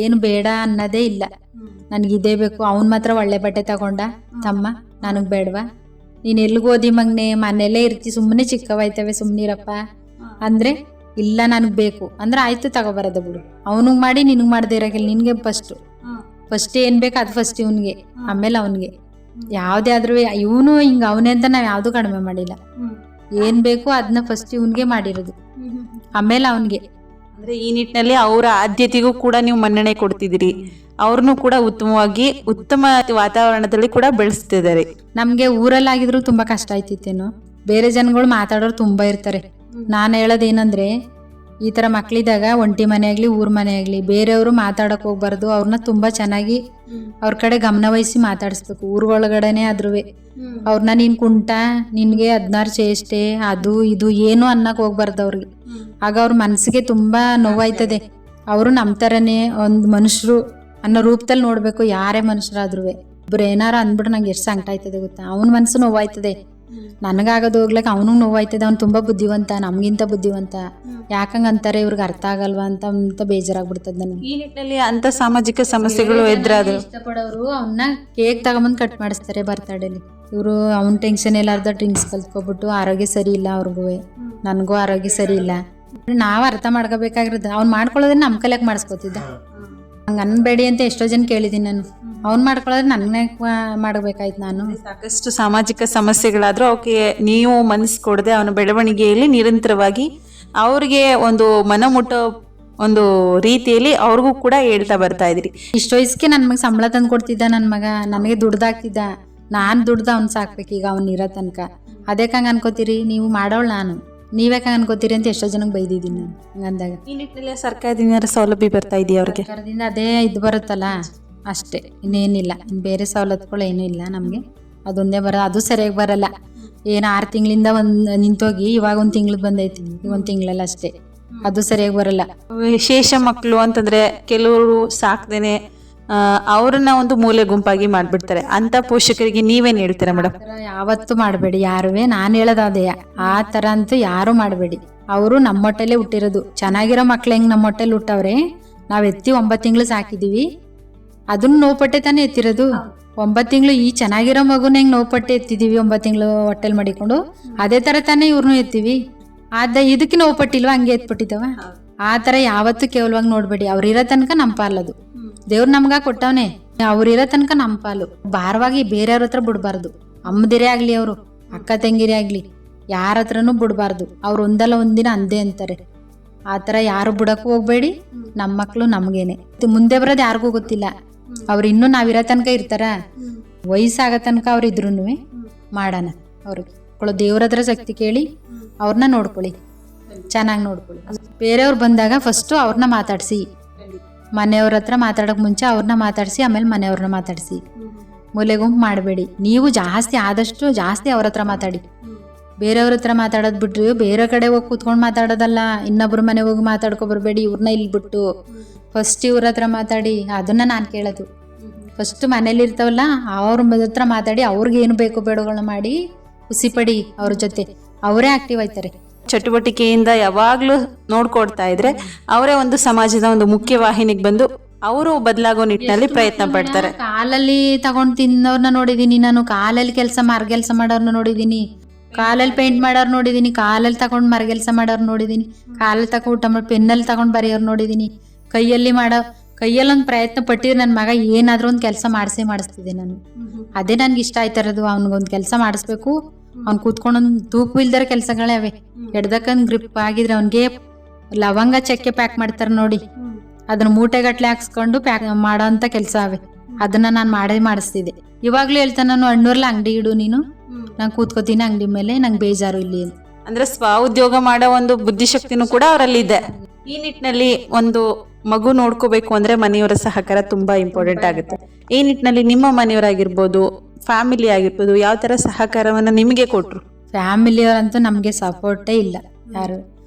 ಏನು ಬೇಡ ಅನ್ನೋದೇ ಇಲ್ಲ, ನನಗಿದೇ ಬೇಕು. ಅವ್ನು ಮಾತ್ರ ಒಳ್ಳೆ ಬಟ್ಟೆ ತಗೊಂಡ, ತಮ್ಮ ನನಗೆ ಬೇಡವಾ, ನೀನು ಎಲ್ಲಿಗೆ ಓದಿ ಮಗನೆ, ಮನೆಯಲ್ಲೇ ಇರ್ತಿ, ಸುಮ್ಮನೆ ಚಿಕ್ಕವಾಯ್ತವೆ, ಸುಮ್ಮನಿರಪ್ಪ ಅಂದರೆ, ಇಲ್ಲ ನನಗೆ ಬೇಕು ಅಂದ್ರೆ ಆಯ್ತು ತಗೋಬರೋದು ಬಿಡು. ಅವನಿಗೆ ಮಾಡಿ ನಿನಗೆ ಮಾಡದೇ ಇರೋಕಿಲ್ಲ, ನಿನಗೆ ಫಸ್ಟ್ ಏನು ಬೇಕು ಅದು ಫಸ್ಟ್ ಇವನಿಗೆ, ಆಮೇಲೆ ಅವನಿಗೆ ಯಾವುದೇ ಆದ್ರೂ. ಇವನು ಹಿಂಗೆ ಅವನೇ ಅಂತ ನಾವು ಯಾವುದೂ ಕಡಿಮೆ ಮಾಡಿಲ್ಲ. ಏನು ಬೇಕು ಅದನ್ನ ಫಸ್ಟ್ ಇವನಿಗೆ ಮಾಡಿರೋದು, ಆಮೇಲೆ ಅವನಿಗೆ. ಅಂದ್ರೆ ಈ ನಿಟ್ಟಿನಲ್ಲಿ ಅವರ ಆದ್ಯತೆಗೂ ಕೂಡ ನೀವು ಮನ್ನಣೆ ಕೊಡ್ತಿದ್ದೀರಿ. ಅವ್ರನ್ನೂ ಕೂಡ ಉತ್ತಮವಾಗಿ ಉತ್ತಮ ವಾತಾವರಣದಲ್ಲಿ ಕೂಡ ಬೆಳೆಸ್ತಿದ್ದಾರೆ. ನಮಗೆ ಊರಲ್ಲಾಗಿದ್ರು ತುಂಬ ಕಷ್ಟ ಆಯ್ತಿತ್ತೇನೋ. ಬೇರೆ ಜನಗಳು ಮಾತಾಡೋರು ತುಂಬ ಇರ್ತಾರೆ. ನಾನು ಹೇಳೋದೇನಂದ್ರೆ, ಈ ಥರ ಮಕ್ಕಳಿದ್ದಾಗ ಒಂಟಿ ಮನೆ ಆಗಲಿ ಊರ ಮನೆ ಆಗಲಿ ಬೇರೆಯವರು ಮಾತಾಡೋಕೆ ಹೋಗ್ಬಾರ್ದು. ಅವ್ರನ್ನ ತುಂಬ ಚೆನ್ನಾಗಿ ಅವ್ರ ಕಡೆ ಗಮನ ವಹಿಸಿ ಮಾತಾಡಿಸ್ಬೇಕು. ಊರುಗಳಗಡೆನೆ ಆದ್ರೂ ಅವ್ರನ್ನ ನೀನು ಕುಂಟ, ನಿನಗೆ 16 ಚೇಷ್ಟೆ, ಅದು ಇದು ಏನು ಅನ್ನಕ್ಕೆ ಹೋಗ್ಬಾರ್ದು ಅವ್ರಿಗೆ. ಆಗ ಅವ್ರ ಮನಸ್ಸಿಗೆ ತುಂಬ ನೋವಾಯ್ತದೆ. ಅವರು ನಮ್ಮ ಥರನೇ ಒಂದು ಮನುಷ್ಯರು ಅನ್ನೋ ರೂಪದಲ್ಲಿ ನೋಡಬೇಕು, ಯಾರೇ ಮನುಷ್ಯರಾದ್ರೂ. ಒಬ್ರು ಏನಾರು ಅಂದ್ಬಿಟ್ಟು ನಂಗೆ ಎಷ್ಟು ಸಂಕಟ ಆಯ್ತದೆ ಗೊತ್ತಾ. ಅವನ ಮನಸ್ಸು ನೋವಾಯ್ತದೆ, ನನಗಾಗೋದು ಹೋಗ್ಲಕ್ಕೆ ಅವನಿಗೆ ನೋವಾಯ್ತದೆ. ಅವ್ನು ತುಂಬ ಬುದ್ಧಿವಂತ, ನಮಗಿಂತ ಬುದ್ಧಿವಂತ, ಯಾಕಂಗೆ ಅಂತಾರೆ ಇವ್ರಿಗೆ ಅರ್ಥ ಆಗಲ್ವಾ ಅಂತ ಬೇಜಾರಾಗ್ಬಿಡ್ತದೆ ನನಗೆ. ಈ ನಿಟ್ಟಿನಲ್ಲಿ ಅಂತ ಸಾಮಾಜಿಕ ಸಮಸ್ಯೆಗಳು ಎದುರಾದ್ರು ಇಷ್ಟಪಡೋರು ಅವನ್ನ ಕೇಕ್ ತಗೊಂಬಂದು ಕಟ್ ಮಾಡಿಸ್ತಾರೆ ಬರ್ತಡೇಲಿ. ಇವರು ಅವ್ನ ಟೆನ್ಷನ್ ಎಲ್ಲ ಅರ್ಧ ಡ್ರಿಂಕ್ಸ್ ಕಲ್ತ್ಕೊಬಿಟ್ಟು ಆರೋಗ್ಯ ಸರಿ ಇಲ್ಲ ಅವ್ರಿಗೂ, ನನಗೂ ಆರೋಗ್ಯ ಸರಿ ಇಲ್ಲ. ನಾವು ಅರ್ಥ ಮಾಡ್ಕೋಬೇಕಾಗಿರೋದು. ಅವ್ನು ಮಾಡ್ಕೊಳ್ಳೋದನ್ನ ನಮ್ಮ ಕೈಲಾಗ ಮಾಡಿಸ್ಕೊತಿದ್ದ. ಹಂಗೆ ಅನ್ಬೇಡಿ ಅಂತ ಎಷ್ಟೋ ಜನ ಕೇಳಿದ್ದೀನಿ ನಾನು. ಅವ್ನು ಮಾಡ್ಕೊಳ್ಳೋದ್ರೆ ನನ್ನ ಮಾಡಬೇಕಾಯ್ತು. ನಾನು ಸಾಕಷ್ಟು ಸಾಮಾಜಿಕ ಸಮಸ್ಯೆಗಳಾದ್ರೂ ಅವಕ್ಕೆ ನೀವು ಮನಸ್ಸು ಕೊಡದೆ ಅವನ ಬೆಳವಣಿಗೆಯಲ್ಲಿ ನಿರಂತರವಾಗಿ ಅವ್ರಿಗೆ ಒಂದು ಮನಮುಟ್ಟೋ ಒಂದು ರೀತಿಯಲ್ಲಿ ಅವ್ರಿಗೂ ಕೂಡ ಹೇಳ್ತಾ ಬರ್ತಾ ಇದ್ರಿ. ಇಷ್ಟು ವಯಸ್ಸಿಗೆ ನನ್ನ ಮಗ ಸಂಬಳ ತಂದು ಕೊಡ್ತಿದ್ದ. ನನ್ನ ಮಗ ನನಗೆ ದುಡ್ದಾಗ್ತಿದ್ದ, ನಾನು ದುಡ್ದು ಅವ್ನು ಸಾಕ್ಬೇಕು ಈಗ ಅವ್ನು ಇರೋ ತನಕ. ಅದಕ್ಕೆ ಅನ್ಕೋತೀರಿ ನೀವು ಮಾಡೋಳು, ನಾನು ನೀವ್ಯಾಕೆ ಅನ್ಕೋತೀರಿ ಅಂತ ಎಷ್ಟೋ ಜನಕ್ಕೆ ಬೈದಿದ್ದೀನಿ ನಾನು. ಹಂಗಂದಾಗ ಈ ನಿಟ್ಟಿನಲ್ಲಿ ಸರ್ಕಾರದಿಂದ ಸೌಲಭ್ಯ ಬರ್ತಾ ಇದೆಯಾ ಅವ್ರಿಗೆ? ಸರ್ಕಾರದಿಂದ ಅದೇ ಇದು ಬರುತ್ತಲ್ಲ ಅಷ್ಟೇ, ಇನ್ನೇನಿಲ್ಲ. ಇನ್ನು ಬೇರೆ ಸವಲತ್ತುಗಳು ಏನೂ ಇಲ್ಲ ನಮಗೆ. ಅದೊಂದೇ ಅದು ಸರಿಯಾಗಿ ಬರಲ್ಲ. ಏನು 6 ತಿಂಗಳಿಂದ ನಿಂತೋಗಿ ಇವಾಗ 1 ತಿಂಗ್ಳು ಬಂದೈತಿ, 1 ತಿಂಗಳಲ್ಲಿ ಅಷ್ಟೇ. ಅದು ಸರಿಯಾಗಿ ಬರಲ್ಲ. ವಿಶೇಷ ಮಕ್ಕಳು ಅಂತಂದ್ರೆ ಕೆಲವರು ಸಾಕ್ದೇನೆ ಅವ್ರನ್ನ ಒಂದು ಮೂಲೆ ಗುಂಪಾಗಿ ಮಾಡ್ಬಿಡ್ತಾರೆ. ಅಂತ ಪೋಷಕರಿಗೆ ನೀವೇನ್ ಹೇಳ್ತೀರಾ ಮೇಡಮ್? ಯಾವತ್ತೂ ಮಾಡಬೇಡಿ ಯಾರುವೆ. ನಾನು ಹೇಳೋದು ಅದೇ, ಆ ಥರ ಅಂತೂ ಯಾರೂ ಮಾಡಬೇಡಿ. ಅವರು ನಮ್ಮ ಹೊಟ್ಟೆಲೇ ಹುಟ್ಟಿರೋದು. ಚೆನ್ನಾಗಿರೋ ಮಕ್ಳು ಹೆಂಗೆ ನಮ್ಮ ಹೊಟ್ಟೆಲಿ ಹುಟ್ಟವ್ರೆ, ನಾವು ಎತ್ತಿ 9 ತಿಂಗಳು ಸಾಕಿದ್ದೀವಿ, ಅದನ್ನ ನೋವು ಪಟ್ಟೆ ತಾನೇ ಎತ್ತಿರೋದು. 9 ತಿಂಗಳು ಈ ಚೆನ್ನಾಗಿರೋ ಮಗುನ ಹೆಂಗೆ ನೋವು ಪಟ್ಟೆ ಎತ್ತಿದ್ದೀವಿ 9 ತಿಂಗಳು ಹೊಟ್ಟೆಲಿ ಮಾಡಿಕೊಂಡು, ಅದೇ ಥರ ತಾನೇ ಇವ್ರನ್ನೂ ಎತ್ತೀವಿ. ಇದಕ್ಕೆ ನೋವು ಪಟ್ಟಿಲ್ವ, ಹಂಗೆ ಎತ್ಬಿಟ್ಟಿದ್ದಾವ. ಆ ಥರ ಯಾವತ್ತೂ ಕೇವಲವಾಗಿ ನೋಡಬೇಡಿ. ಅವ್ರಿರೋ ತನಕ ನಮ್ಮ ಪಾಲದು, ದೇವ್ರು ನಮ್ಗ ಕೊಟ್ಟವನೇ, ಅವ್ರಿರೋ ತನಕ ನಮ್ಮ ಪಾಲು. ಭಾರವಾಗಿ ಬೇರೆಯವ್ರ ಹತ್ರ ಬಿಡಬಾರ್ದು. ಅಮ್ಮದಿರೇ ಆಗಲಿ, ಅವರು ಅಕ್ಕ ತಂಗಿರೇ ಆಗಲಿ, ಯಾರ ಹತ್ರನೂ ಬಿಡಬಾರ್ದು. ಅವ್ರು ಒಂದಲ್ಲ ಒಂದಿನ ಅಂದೇ ಅಂತಾರೆ. ಆ ಥರ ಯಾರು ಬಿಡಕ್ಕೂ ಹೋಗ್ಬೇಡಿ. ನಮ್ಮ ಮಕ್ಕಳು ನಮಗೇನೆ, ಮುಂದೆ ಬರೋದು ಯಾರಿಗೂ ಗೊತ್ತಿಲ್ಲ. ಅವ್ರು ಇನ್ನೂ ನಾವಿರೋ ತನಕ ಇರ್ತಾರ, ವಯಸ್ಸಾಗೋ ತನಕ ಅವ್ರು ಇದ್ರೂ ಮಾಡೋಣ. ಅವ್ರಿಗೆ ದೇವ್ರ ಹತ್ರ ಶಕ್ತಿ ಕೇಳಿ ಅವ್ರನ್ನ ನೋಡ್ಕೊಳ್ಳಿ, ಚೆನ್ನಾಗಿ ನೋಡ್ಕೊಳ್ಳಿ. ಬೇರೆಯವ್ರು ಬಂದಾಗ ಫಸ್ಟು ಅವ್ರನ್ನ ಮಾತಾಡಿಸಿ, ಮನೆಯವ್ರ ಹತ್ರ ಮಾತಾಡೋಕೆ ಮುಂಚೆ ಅವ್ರನ್ನ ಮಾತಾಡಿಸಿ, ಆಮೇಲೆ ಮನೆಯವ್ರನ್ನ ಮಾತಾಡಿಸಿ. ಮೂಲೆ ಗುಂಪು ಮಾಡಬೇಡಿ. ನೀವು ಆದಷ್ಟು ಜಾಸ್ತಿ ಅವ್ರ ಹತ್ರ ಮಾತಾಡಿ. ಬೇರೆಯವ್ರ ಹತ್ರ ಮಾತಾಡೋದು ಬಿಟ್ರಿ ಬೇರೆ ಕಡೆ ಹೋಗಿ ಕೂತ್ಕೊಂಡು ಮಾತಾಡೋದಲ್ಲ. ಇನ್ನೊಬ್ರ ಮನೆ ಹೋಗಿ ಮಾತಾಡ್ಕೊ ಬರಬೇಡಿ. ಇವ್ರನ್ನ ಇಲ್ಲಿ ಬಿಟ್ಟು ಫಸ್ಟ್ ಇವ್ರ ಹತ್ರ ಮಾತಾಡಿ. ಅದನ್ನ ನಾನು ಕೇಳೋದು, ಫಸ್ಟ್ ಮನೇಲಿ ಇರ್ತಾವಲ್ಲ ಅವ್ರ ಹತ್ರ ಮಾತಾಡಿ, ಅವ್ರಿಗೆ ಏನು ಬೇಕು ಬೇಡಗಳನ್ನ ಮಾಡಿ ಖುಷಿ ಪಡಿ. ಅವ್ರ ಜೊತೆ ಅವರೇ ಆಕ್ಟಿವ್ ಆಯ್ತಾರೆ. ಚಟುವಟಿಕೆಯಿಂದ ಯಾವಾಗ್ಲೂ ನೋಡ್ಕೊಡ್ತಾ ಇದ್ರೆ ಅವರೇ ಒಂದು ಸಮಾಜದ ಒಂದು ಮುಖ್ಯ ವಾಹಿನಿಗೆ ಬಂದು ಅವರು ಬದಲಾಗೋ ನಿಟ್ಟಿನಲ್ಲಿ ಪ್ರಯತ್ನ ಪಡ್ತಾರೆ. ಕಾಲಲ್ಲಿ ತಗೊಂಡು ತಿನ್ನೋರ್ನ ನೋಡಿದೀನಿ ನಾನು, ಕಾಲಲ್ಲಿ ಮರಗೆಲ್ಸ ಮಾಡೋರ್ನ ನೋಡಿದೀನಿ, ಕಾಲಲ್ಲಿ ಪೇಂಟ್ ಮಾಡೋರು ನೋಡಿದೀನಿ, ಕಾಲಲ್ಲಿ ತಗೊಂಡು ಮರಗೆಲ್ಸ ಮಾಡೋರು ನೋಡಿದೀನಿ, ಕಾಲಲ್ಲಿ ತಗೊಂಡು ಊಟ ಮಾಡಿ ಪೆನ್ನಲ್ಲಿ ತಗೊಂಡು ಬರೆಯೋರು ನೋಡಿದೀನಿ, ಕೈಯಲ್ಲೊಂದು ಪ್ರಯತ್ನ ಪಟ್ಟಿದ್ರೆ ನನ್ನ ಮಗ ಏನಾದರೂ ಒಂದು ಕೆಲಸ ಮಾಡಿಸ್ತಿದ್ದೆ ನಾನು. ಅದೇ ನನ್ಗೆ ಇಷ್ಟ ಆಯ್ತಾರದು. ಅವ್ನಿಗೊಂದು ಕೆಲಸ ಮಾಡಿಸ್ಬೇಕು, ಅವ್ನು ಕೂತ್ಕೊಂಡೊಂದು ತೂಕವಿಲ್ದರ ಕೆಲಸಗಳೇ ಅವೆ. ಎಡ್ದಕ್ಕಂದು ಗ್ರಿಪ್ ಆಗಿದ್ರೆ ಅವನಿಗೆ ಲವಂಗ ಚಕ್ಕೆ ಪ್ಯಾಕ್ ಮಾಡ್ತಾರೆ ನೋಡಿ, ಅದನ್ನ ಮೂಟೆಗಟ್ಲೆ ಹಾಕ್ಸ್ಕೊಂಡು ಪ್ಯಾಕ್ ಮಾಡೋ ಅಂತ ಕೆಲಸ ಅವೆ. ಅದನ್ನ ನಾನು ಮಾಡಿಸ್ತಿದ್ದೆ. ಇವಾಗ್ಲೂ ಹೇಳ್ತಾನೆ ನಾನು, ಅಣ್ಣೂರ್ಲ ಅಂಗಡಿ ಇಡು ನೀನು, ನಾನು ಕೂತ್ಕೋತೀನಿ ಅಂಗಡಿ ಮೇಲೆ, ನಂಗೆ ಬೇಜಾರು ಇಲ್ಲಿ. ಅಂದ್ರೆ ಸ್ವ ಉದ್ಯೋಗ ಮಾಡೋ ಒಂದು ಬುದ್ಧಿಶಕ್ತಿನೂ ಕೂಡ ಅವರಲ್ಲಿ ಇದೆ. ಈ ನಿಟ್ಟಿನಲ್ಲಿ ಒಂದು ಮಗು ನೋಡ್ಕೋಬೇಕು ಅಂದ್ರೆ ಮನೆಯವರ ಸಹಕಾರ ತುಂಬಾ ಇಂಪಾರ್ಟೆಂಟ್ ಆಗುತ್ತೆ. ಈ ನಿಟ್ಟಿನಲ್ಲಿ ನಿಮ್ಮ ಮನೆಯವರಾಗಿರ್ಬೋದು, ಫ್ಯಾಮಿಲಿ ಆಗಿರ್ಬೋದು, ಯಾವ ತರ ಸಹಕಾರವನ್ನ ನಿಮಗೆ ಕೊಟ್ರು? ಫ್ಯಾಮಿಲಿಯವರಂತೂ ನಮಗೆ ಸಪೋರ್ಟೇ ಇಲ್ಲ ಯಾರು.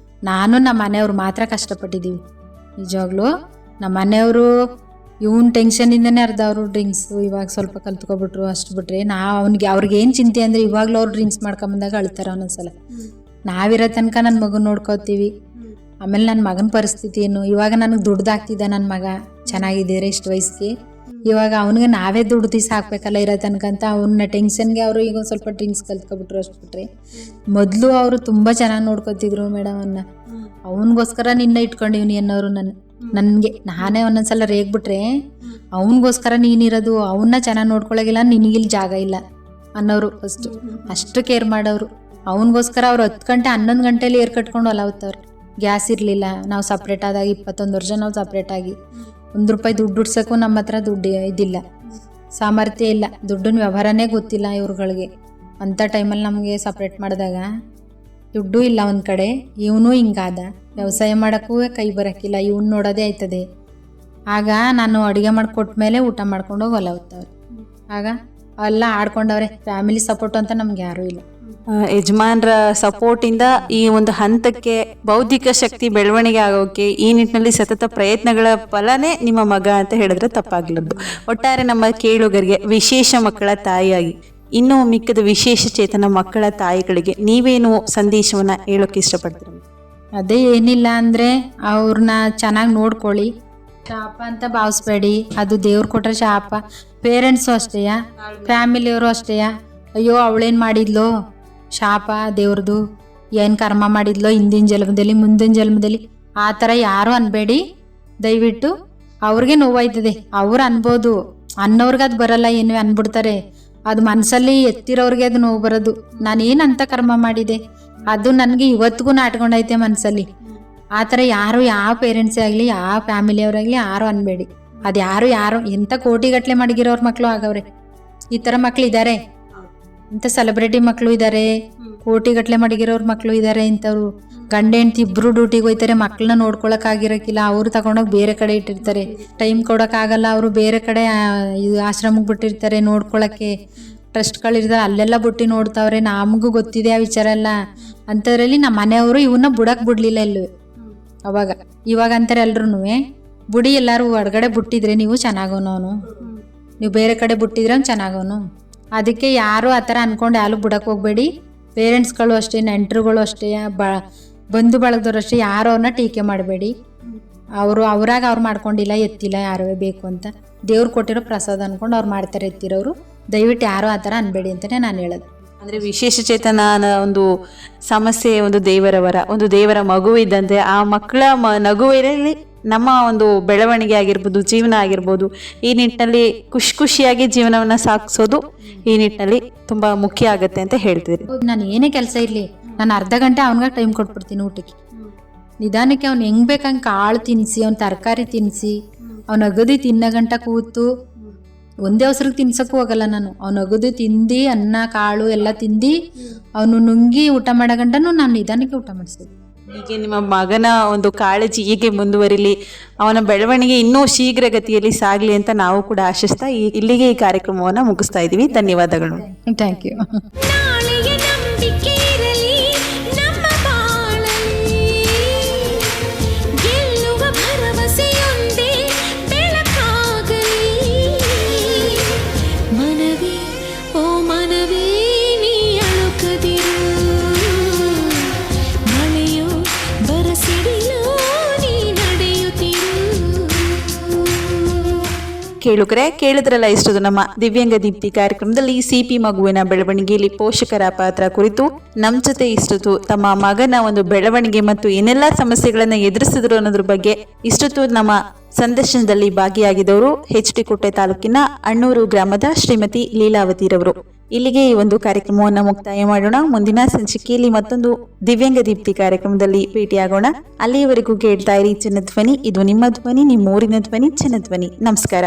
ನಾನು ನಮ್ಮ ಮನೆಯವ್ರು ಮಾತ್ರ ಕಷ್ಟಪಟ್ಟಿದ್ದೀವಿ ನಿಜವಾಗ್ಲೂ. ನಮ್ಮ ಮನೆಯವರು ಇವನ್ ಟೆನ್ಷನಿಂದನೇ ಅರ್ಧ ಅವರು ಡ್ರಿಂಕ್ಸು ಇವಾಗ ಸ್ವಲ್ಪ ಕಲ್ತ್ಕೊಬಿಟ್ರು, ಅಷ್ಟು ಬಿಟ್ರೆ ಅವ್ರಿಗೆ ಏನು ಚಿಂತೆ ಅಂದರೆ ಇವಾಗಲೂ ಅವ್ರು ಡ್ರಿಂಕ್ಸ್ ಮಾಡ್ಕೊಂಬಂದಾಗ ಅಳ್ತಾರೆ ಒಂದೊಂದ್ಸಲ. ನಾವಿರೋ ತನಕ ನನ್ನ ಮಗನ ನೋಡ್ಕೋತೀವಿ. ಆಮೇಲೆ ನನ್ನ ಮಗನ ಪರಿಸ್ಥಿತಿ ಏನು, ಇವಾಗ ನನಗೆ ದುಡ್ದಾಗ್ತಿದ್ದ ನನ್ನ ಮಗ ಚೆನ್ನಾಗಿದ್ದೀರ ಇಷ್ಟು ವಯಸ್ಸಿಗೆ, ಇವಾಗ ಅವನಿಗೆ ನಾವೇ ದುಡ್ಡು ದಿವಸ ಹಾಕ್ಬೇಕಲ್ಲ ಇರೋ ತನಕ ಅಂತ ಅವನ್ನ ಟೆನ್ಷನ್ಗೆ ಅವರು ಈಗ ಸ್ವಲ್ಪ ಡ್ರಿಂಕ್ಸ್ ಕಲ್ತ್ಕೊಬಿಟ್ರು ಅಷ್ಟು ಬಿಟ್ರೆ. ಮೊದಲು ಅವರು ತುಂಬ ಚೆನ್ನಾಗಿ ನೋಡ್ಕೊತಿದ್ರು ಮೇಡಮನ್ನ. ಅವನಿಗೋಸ್ಕರ ನಿನ್ನ ಇಟ್ಕೊಂಡಿವ್ನಿ ಅನ್ನೋರು ನನಗೆ. ನಾನೇ ಒಂದೊಂದ್ಸಲ ರೇಗ್ಬಿಟ್ರೆ ಅವನಿಗೋಸ್ಕರ ನೀನಿರೋದು, ಅವನ್ನ ಚೆನ್ನಾಗಿ ನೋಡ್ಕೊಳಗಿಲ್ಲ, ನಿನಗಿಲ್ಲಿ ಜಾಗ ಇಲ್ಲ ಅನ್ನೋರು ಫಸ್ಟು. ಅಷ್ಟು ಕೇರ್ ಮಾಡೋರು. ಅವನಿಗೋಸ್ಕರ ಅವ್ರು 10 ಗಂಟೆ 11 ಗಂಟೆಲಿ ಏರ್ ಕಟ್ಕೊಂಡು ಹೊಲ ಹೋಗ್ತವ್ರೆ. ಗ್ಯಾಸ್ ಇರಲಿಲ್ಲ, ನಾವು ಸಪ್ರೇಟ್ ಆದಾಗ 21 ವರ್ಷ ನಾವು ಸಪ್ರೇಟಾಗಿ ₹1 ದುಡ್ಡು ಉಡ್ಸೋಕ್ಕೂ ನಮ್ಮ ಹತ್ರ ದುಡ್ಡು ಇದಿಲ್ಲ, ಸಾಮರ್ಥ್ಯ ಇಲ್ಲ, ದುಡ್ಡಿನ ವ್ಯವಹಾರನೇ ಗೊತ್ತಿಲ್ಲ ಇವ್ರುಗಳಿಗೆ. ಅಂಥ ಟೈಮಲ್ಲಿ ನಮಗೆ ಸಪ್ರೇಟ್ ಮಾಡಿದಾಗ ದುಡ್ಡು ಇಲ್ಲ ಒಂದು ಕಡೆ, ಇವನು ಹಿಂಗಾದ, ವ್ಯವಸಾಯ ಮಾಡೋಕ್ಕೂ ಕೈ ಬರೋಕ್ಕಿಲ್ಲ, ಇವನು ನೋಡೋದೇ ಆಯ್ತದೆ. ಆಗ ನಾನು ಅಡುಗೆ ಮಾಡಿಕೊಟ್ಟ ಮೇಲೆ ಊಟ ಮಾಡ್ಕೊಂಡು ಹೋಗಿ ಹೊಲ ಹೋಗ್ತವ್ರೆ. ಆಗ ಎಲ್ಲ ಆಡ್ಕೊಂಡವ್ರೆ. ಫ್ಯಾಮಿಲಿ ಸಪೋರ್ಟ್ ಅಂತ ನಮ್ಗೆ ಯಾರೂ ಇಲ್ಲ. ಯಜಮಾನ್ರ ಸಪೋರ್ಟ್ ಇಂದ ಈ ಒಂದು ಹಂತಕ್ಕೆ ಬೌದ್ಧಿಕ ಶಕ್ತಿ ಬೆಳವಣಿಗೆ ಆಗೋಕೆ ಈ ನಿಟ್ಟಿನಲ್ಲಿ ಸತತ ಪ್ರಯತ್ನಗಳ ಫಲನೇ ನಿಮ್ಮ ಮಗ ಅಂತ ಹೇಳಿದ್ರೆ ತಪ್ಪಾಗ್ಲದ್ದು. ಒಟ್ಟಾರೆ ನಮ್ಮ ಕೇಳುಗರಿಗೆ, ವಿಶೇಷ ಮಕ್ಕಳ ತಾಯಿಯಾಗಿ ಇನ್ನೂ ಮಿಕ್ಕದ ವಿಶೇಷ ಚೇತನ ಮಕ್ಕಳ ತಾಯಿಗಳಿಗೆ ನೀವೇನು ಸಂದೇಶವನ್ನ ಹೇಳೋಕೆ ಇಷ್ಟಪಡ್ತೀರ? ಅದೇ ಏನಿಲ್ಲ ಅಂದರೆ ಅವ್ರನ್ನ ಚೆನ್ನಾಗಿ ನೋಡ್ಕೊಳ್ಳಿ. ಶಾಪ ಅಂತ ಭಾವಿಸ್ಬೇಡಿ, ಅದು ದೇವ್ರು ಕೊಟ್ಟರೆ ಶಾಪ. ಪೇರೆಂಟ್ಸು ಅಷ್ಟೇ, ಫ್ಯಾಮಿಲಿಯವರು ಅಷ್ಟೇ, ಅಯ್ಯೋ ಅವಳೇನು ಮಾಡಿದ್ಲೋ ಶಾಪ ದೇವ್ರದು, ಏನು ಕರ್ಮ ಮಾಡಿದ್ಲೋ ಹಿಂದಿನ ಜನ್ಮದಲ್ಲಿ ಮುಂದಿನ ಜನ್ಮದಲ್ಲಿ, ಆ ಥರ ಯಾರು ಅನ್ಬೇಡಿ ದಯವಿಟ್ಟು. ಅವ್ರಿಗೆ ನೋವಾಯ್ತದೆ, ಅವ್ರು ಅನ್ಬೋದು, ಅನ್ನೋರ್ಗೆ ಅದು ಬರಲ್ಲ, ಏನು ಅನ್ಬಿಡ್ತಾರೆ. ಅದು ಮನಸ್ಸಲ್ಲಿ ಎತ್ತಿರೋರಿಗೆ ಅದು ನೋವು ಬರೋದು. ನಾನೇನು ಅಂತ ಕರ್ಮ ಮಾಡಿದೆ, ಅದು ನನಗೆ ಇವತ್ತಿಗೂ ನಾಟ್ಕೊಂಡೈತೆ ಮನಸ್ಸಲ್ಲಿ. ಆ ಥರ ಯಾರು, ಯಾವ ಪೇರೆಂಟ್ಸೇ ಆಗಲಿ, ಯಾವ ಫ್ಯಾಮಿಲಿಯವರಾಗಲಿ ಯಾರು ಅನ್ಬೇಡಿ. ಅದು ಯಾರು ಎಂಥ ಕೋಟಿಗಟ್ಟಲೆ ಮಡಗಿರೋರ ಮಕ್ಕಳು ಆಗವ್ರೆ. ಈ ಥರ ಮಕ್ಳು ಇದ್ದಾರೆ, ಇಂಥ ಸೆಲೆಬ್ರಿಟಿ ಮಕ್ಕಳು ಇದ್ದಾರೆ, ಕೋಟಿಗಟ್ಟಲೆ ಮಡಗಿರೋರ ಮಕ್ಕಳು ಇದ್ದಾರೆ. ಇಂಥವ್ರು ಗಂಡ ಹೆಂಡ್ತಿ ಇಬ್ಬರು ಡ್ಯೂಟಿಗೆ ಹೋಗ್ತಾರೆ, ಮಕ್ಕಳನ್ನ ನೋಡ್ಕೊಳಕ್ಕಾಗಿರೋಕ್ಕಿಲ್ಲ, ಅವ್ರು ತಗೊಂಡೋಗಿ ಬೇರೆ ಕಡೆ ಇಟ್ಟಿರ್ತಾರೆ, ಟೈಮ್ ಕೊಡೋಕ್ಕಾಗಲ್ಲ, ಅವರು ಬೇರೆ ಕಡೆ ಆಶ್ರಮಕ್ಕೆ ಬಿಟ್ಟಿರ್ತಾರೆ ನೋಡ್ಕೊಳಕ್ಕೆ, ಟ್ರಸ್ಟ್ಗಳಿರ್ತಾರೆ, ಅಲ್ಲೆಲ್ಲ ಬಿಟ್ಟು ನೋಡ್ತಾವ್ರೆ. ನಮಗೂ ಗೊತ್ತಿದೆ ಆ ವಿಚಾರ ಎಲ್ಲ. ಅಂಥದ್ರಲ್ಲಿ ನಮ್ಮ ಮನೆಯವರು ಇವನ್ನ ಬುಡಕ್ಕೆ ಬಿಡಲಿಲ್ಲ ಎಲ್ಲೂ. ಇವಾಗ ಅಂತಾರೆ ಎಲ್ರೂ, ಬುಡಿ ಎಲ್ಲರೂ ಹೊರಗಡೆ ಬಿಟ್ಟಿದ್ರೆ ನೀವು ಚೆನ್ನಾಗೋನು, ನೀವು ಬೇರೆ ಕಡೆ ಬಿಟ್ಟಿದ್ರೆ ಅವ್ನು ಚೆನ್ನಾಗೋನು. ಅದಕ್ಕೆ ಯಾರು ಆ ಥರ ಅಂದ್ಕೊಂಡು ಯಾರು ಬಿಡಕ್ಕೆ ಹೋಗಬೇಡಿ. ಪೇರೆಂಟ್ಸ್ಗಳು ಅಷ್ಟೇ, ನೆಂಟರುಗಳು ಅಷ್ಟೇ, ಬಂಧು ಬಳಗದವ್ರಷ್ಟೇ ಯಾರು ಅವ್ರನ್ನ ಟೀಕೆ ಮಾಡಬೇಡಿ. ಅವರು ಅವ್ರಾಗ ಅವ್ರು ಮಾಡ್ಕೊಂಡಿಲ್ಲ, ಎತ್ತಿಲ್ಲ, ಯಾರು ಬೇಕು ಅಂತ ದೇವ್ರು ಕೊಟ್ಟಿರೋ ಪ್ರಸಾದ ಅನ್ಕೊಂಡು ಅವ್ರು ಮಾಡ್ತಾರೆ ಎತ್ತಿರೋರು. ದಯವಿಟ್ಟು ಯಾರು ಆ ಥರ ಅನ್ಬೇಡಿ ಅಂತಲೇ ನಾನು ಹೇಳೋದು. ಅಂದರೆ ವಿಶೇಷ ಚೇತನ ಒಂದು ಸಮಸ್ಯೆ ಒಂದು ದೇವರವರ, ಒಂದು ದೇವರ ಮಗು ಇದ್ದಂತೆ ಆ ಮಕ್ಕಳ ನಗುವಿನಲ್ಲಿ ನಮ್ಮ ಒಂದು ಬೆಳವಣಿಗೆ ಆಗಿರ್ಬೋದು, ಜೀವನ ಆಗಿರ್ಬೋದು, ಈ ನಿಟ್ಟಿನಲ್ಲಿ ಖುಷಿಯಾಗಿ ಜೀವನವನ್ನು ಸಾಗಿಸೋದು ಈ ನಿಟ್ಟಿನಲ್ಲಿ ತುಂಬ ಮುಖ್ಯ ಆಗುತ್ತೆ ಅಂತ ಹೇಳ್ತೀರಿ. ನಾನು ಏನೇ ಕೆಲಸ ಇರಲಿ, ನಾನು ಅರ್ಧ ಗಂಟೆ ಅವನಿಗೆ ಟೈಮ್ ಕೊಟ್ಬಿಡ್ತೀನಿ ಊಟಕ್ಕೆ. ನಿಧಾನಕ್ಕೆ ಅವ್ನು ಹೆಂಗೆ ಬೇಕಂಗೆ ಕಾಳು ತಿನ್ನಿಸಿ, ಅವ್ನು ತರಕಾರಿ ತಿನ್ನಿಸಿ, ಅವ್ನು ಅಗದಿ ತಿನ್ನೋ ಗಂಟ ಕೂತು ಒಂದೇ ಅವಸರಕ್ಕೆ ತಿನ್ಸೋಕ್ಕೂ ಹೋಗಲ್ಲ ನಾನು. ಅವ್ನು ಅಗದು ತಿಂದು ಅನ್ನ ಕಾಳು ಎಲ್ಲ ತಿಂದು ಅವನು ನುಂಗಿ ಊಟ ಮಾಡೋ ಗಂಟನೂ ನಾನು ನಿಧಾನಕ್ಕೆ ಊಟ ಮಾಡಿಸ್ತೀನಿ. ಹೀಗೆ ನಿಮ್ಮ ಮಗನ ಒಂದು ಕಾಳಜಿ ಹೀಗೆ ಮುಂದುವರಿಲಿ, ಅವನ ಬೆಳವಣಿಗೆ ಇನ್ನೂ ಶೀಘ್ರಗತಿಯಲ್ಲಿ ಸಾಗಲಿ ಅಂತ ನಾವು ಕೂಡ ಆಶಿಸ್ತಾ ಇಲ್ಲಿಗೆ ಈ ಕಾರ್ಯಕ್ರಮವನ್ನು ಮುಗಿಸ್ತಾ ಇದ್ದೀವಿ. ಧನ್ಯವಾದಗಳು. Thank you. ನಾಳೆಯ ನಂಬಿಕೆ ಇರಲಿ ನಮ್ಮ ಬಾಳಲ್ಲಿ, ಗೆಲ್ಲುವ ಭರವಸೆಯೊಂದೇ ಬೆಳಕಾಗಲಿ. ಮನವಿ ಓ ಮನವಿ ನೀ ಅಳುಕದಿರು, ಮಳೆಯೋ ಬರಸಿಡಿಲೋ ನೀ ನಡೆಯುತ್ತಿರು. ಕೇಳುಗರೆ, ಕೇಳಿದ್ರಲ್ಲ ಇಷ್ಟೊಂದು ನಮ್ಮ ದಿವ್ಯಾಂಗ ದೀಪ್ತಿ ಕಾರ್ಯಕ್ರಮದಲ್ಲಿ ಸಿಪಿ ಮಗುವಿನ ಬೆಳವಣಿಗೆಯಲ್ಲಿ ಪೋಷಕರ ಪಾತ್ರ ಕುರಿತು ನಮ್ಮ ಜೊತೆ ಇಷ್ಟೊತ್ತು ತಮ್ಮ ಮಗನ ಒಂದು ಬೆಳವಣಿಗೆ ಮತ್ತು ಏನೆಲ್ಲ ಸಮಸ್ಯೆಗಳನ್ನು ಎದುರಿಸಿದ್ರು ಅನ್ನೋದ್ರ ಬಗ್ಗೆ ಇಷ್ಟೊತ್ತು ನಮ್ಮ ಸಂದರ್ಶನದಲ್ಲಿ ಭಾಗಿಯಾಗಿದ್ದವರು HT ಕೋಟೆ ತಾಲೂಕಿನ ಅಣ್ಣೂರು ಗ್ರಾಮದ ಶ್ರೀಮತಿ ಲೀಲಾವತಿರವರು. ಇಲ್ಲಿಗೆ ಈ ಒಂದು ಕಾರ್ಯಕ್ರಮವನ್ನು ಮುಕ್ತಾಯ ಮಾಡೋಣ. ಮುಂದಿನ ಸಂಚಿಕೆಯಲ್ಲಿ ಮತ್ತೊಂದು ದಿವ್ಯಾಂಗ ದೀಪ್ತಿ ಕಾರ್ಯಕ್ರಮದಲ್ಲಿ ಭೇಟಿಯಾಗೋಣ. ಅಲ್ಲಿಯವರೆಗೂ ಕೇಳ್ತಾ ಇರಿ ಜನಧ್ವನಿ. ಇದು ನಿಮ್ಮ ಧ್ವನಿ, ನಿಮ್ಮ ಊರಿನ ಧ್ವನಿ, ಜನಧ್ವನಿ. ನಮಸ್ಕಾರ.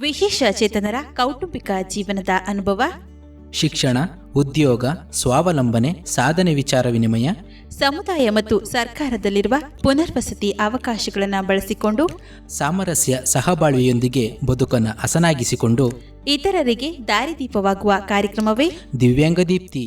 ವಿಶೇಷ ಚೇತನರ ಕೌಟುಂಬಿಕ ಜೀವನದ ಅನುಭವ, ಶಿಕ್ಷಣ, ಉದ್ಯೋಗ, ಸ್ವಾವಲಂಬನೆ, ಸಾಧನೆ ವಿಚಾರ ವಿನಿಮಯ, ಸಮುದಾಯ ಮತ್ತು ಸರ್ಕಾರದಲ್ಲಿರುವ ಪುನರ್ವಸತಿ ಅವಕಾಶಗಳನ್ನು ಬಳಸಿಕೊಂಡು ಸಾಮರಸ್ಯ ಸಹಬಾಳ್ವೆಯೊಂದಿಗೆ ಬದುಕನ್ನು ಹಸನಾಗಿಸಿಕೊಂಡು ಇತರರಿಗೆ ದಾರಿದೀಪವಾಗುವ ಕಾರ್ಯಕ್ರಮವೇ ದಿವ್ಯಾಂಗ ದೀಪ್ತಿ.